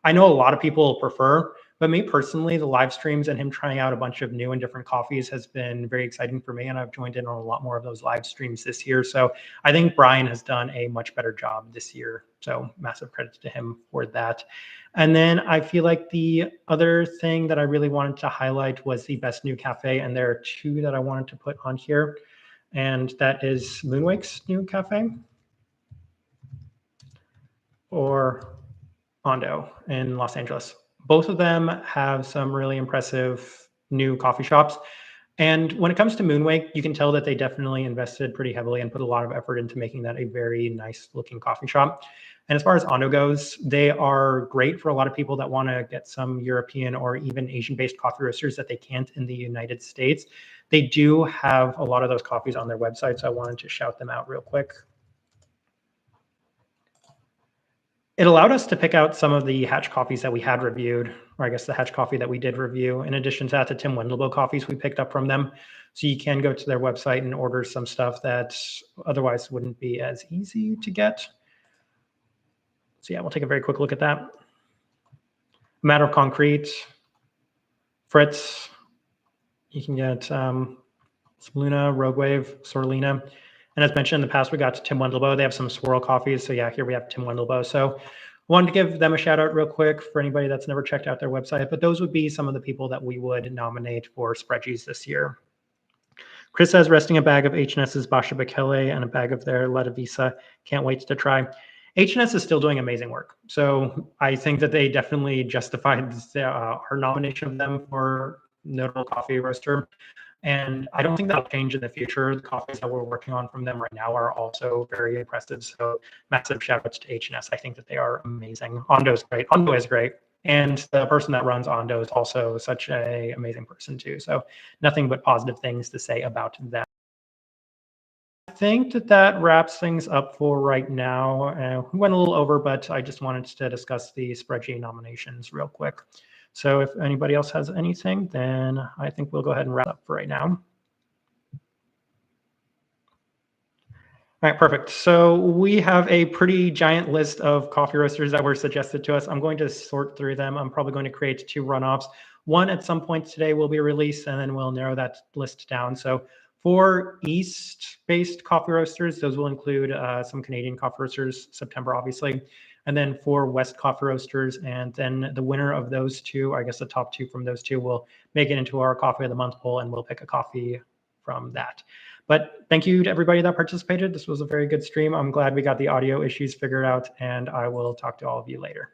I know a lot of people prefer. But me personally, the live streams and him trying out a bunch of new and different coffees has been very exciting for me. And I've joined in on a lot more of those live streams this year. So I think Brian has done a much better job this year. So massive credit to him for that. And then I feel like the other thing that I really wanted to highlight was the best new cafe. And there are two that I wanted to put on here. And that is Moonwake's new cafe or Ondo in Los Angeles. Both of them have some really impressive new coffee shops. And when it comes to Moonwake, you can tell that they definitely invested pretty heavily and put a lot of effort into making that a very nice looking coffee shop. And as far as Ondo goes, they are great for a lot of people that want to get some European or even Asian-based coffee roasters that they can't in the United States. They do have a lot of those coffees on their website, so I wanted to shout them out real quick. It allowed us to pick out some of the hatch coffees that we had reviewed, or I guess the hatch coffee that we did review. In addition to that, the Tim Wendelboe coffees we picked up from them. So you can go to their website and order some stuff that otherwise wouldn't be as easy to get. So yeah, we'll take a very quick look at that. Matter of Concrete, Fritz. You can get Luna, Rogue Wave, Sorlina. And as mentioned in the past, we got to Tim Wendelboe. They have some swirl coffees. So yeah, here we have Tim Wendelboe. So I wanted to give them a shout out real quick for anybody that's never checked out their website. But those would be some of the people that we would nominate for Sprudgies this year. Chris says, resting a bag of H&S's Basha Bekele and a bag of their Letta Visa. Can't wait to try. H&S is still doing amazing work. So I think that they definitely justified our nomination of them for Notable Coffee Roaster. And I don't think that'll change in the future. The coffees that we're working on from them right now are also very impressive. So massive shout outs to H&S. I think that they are amazing. Ondo's great. Ondo is great. And the person that runs Ondo is also such an amazing person too. So nothing but positive things to say about them. I think that wraps things up for right now. We went a little over, but I just wanted to discuss the Sprudgie nominations real quick. So if anybody else has anything, then I think we'll go ahead and wrap up for right now. All right, perfect. So we have a pretty giant list of coffee roasters that were suggested to us. I'm going to sort through them. I'm probably going to create 2 runoffs. One at some point today will be released, and then we'll narrow that list down. So for East-based coffee roasters, those will include some Canadian coffee roasters, September, obviously. And then for West coffee roasters, and then the winner of those 2, I guess the top 2 from those 2 will make it into our coffee of the month poll, and we'll pick a coffee from that. But thank you to everybody that participated. This was a very good stream. I'm glad we got the audio issues figured out, and I will talk to all of you later.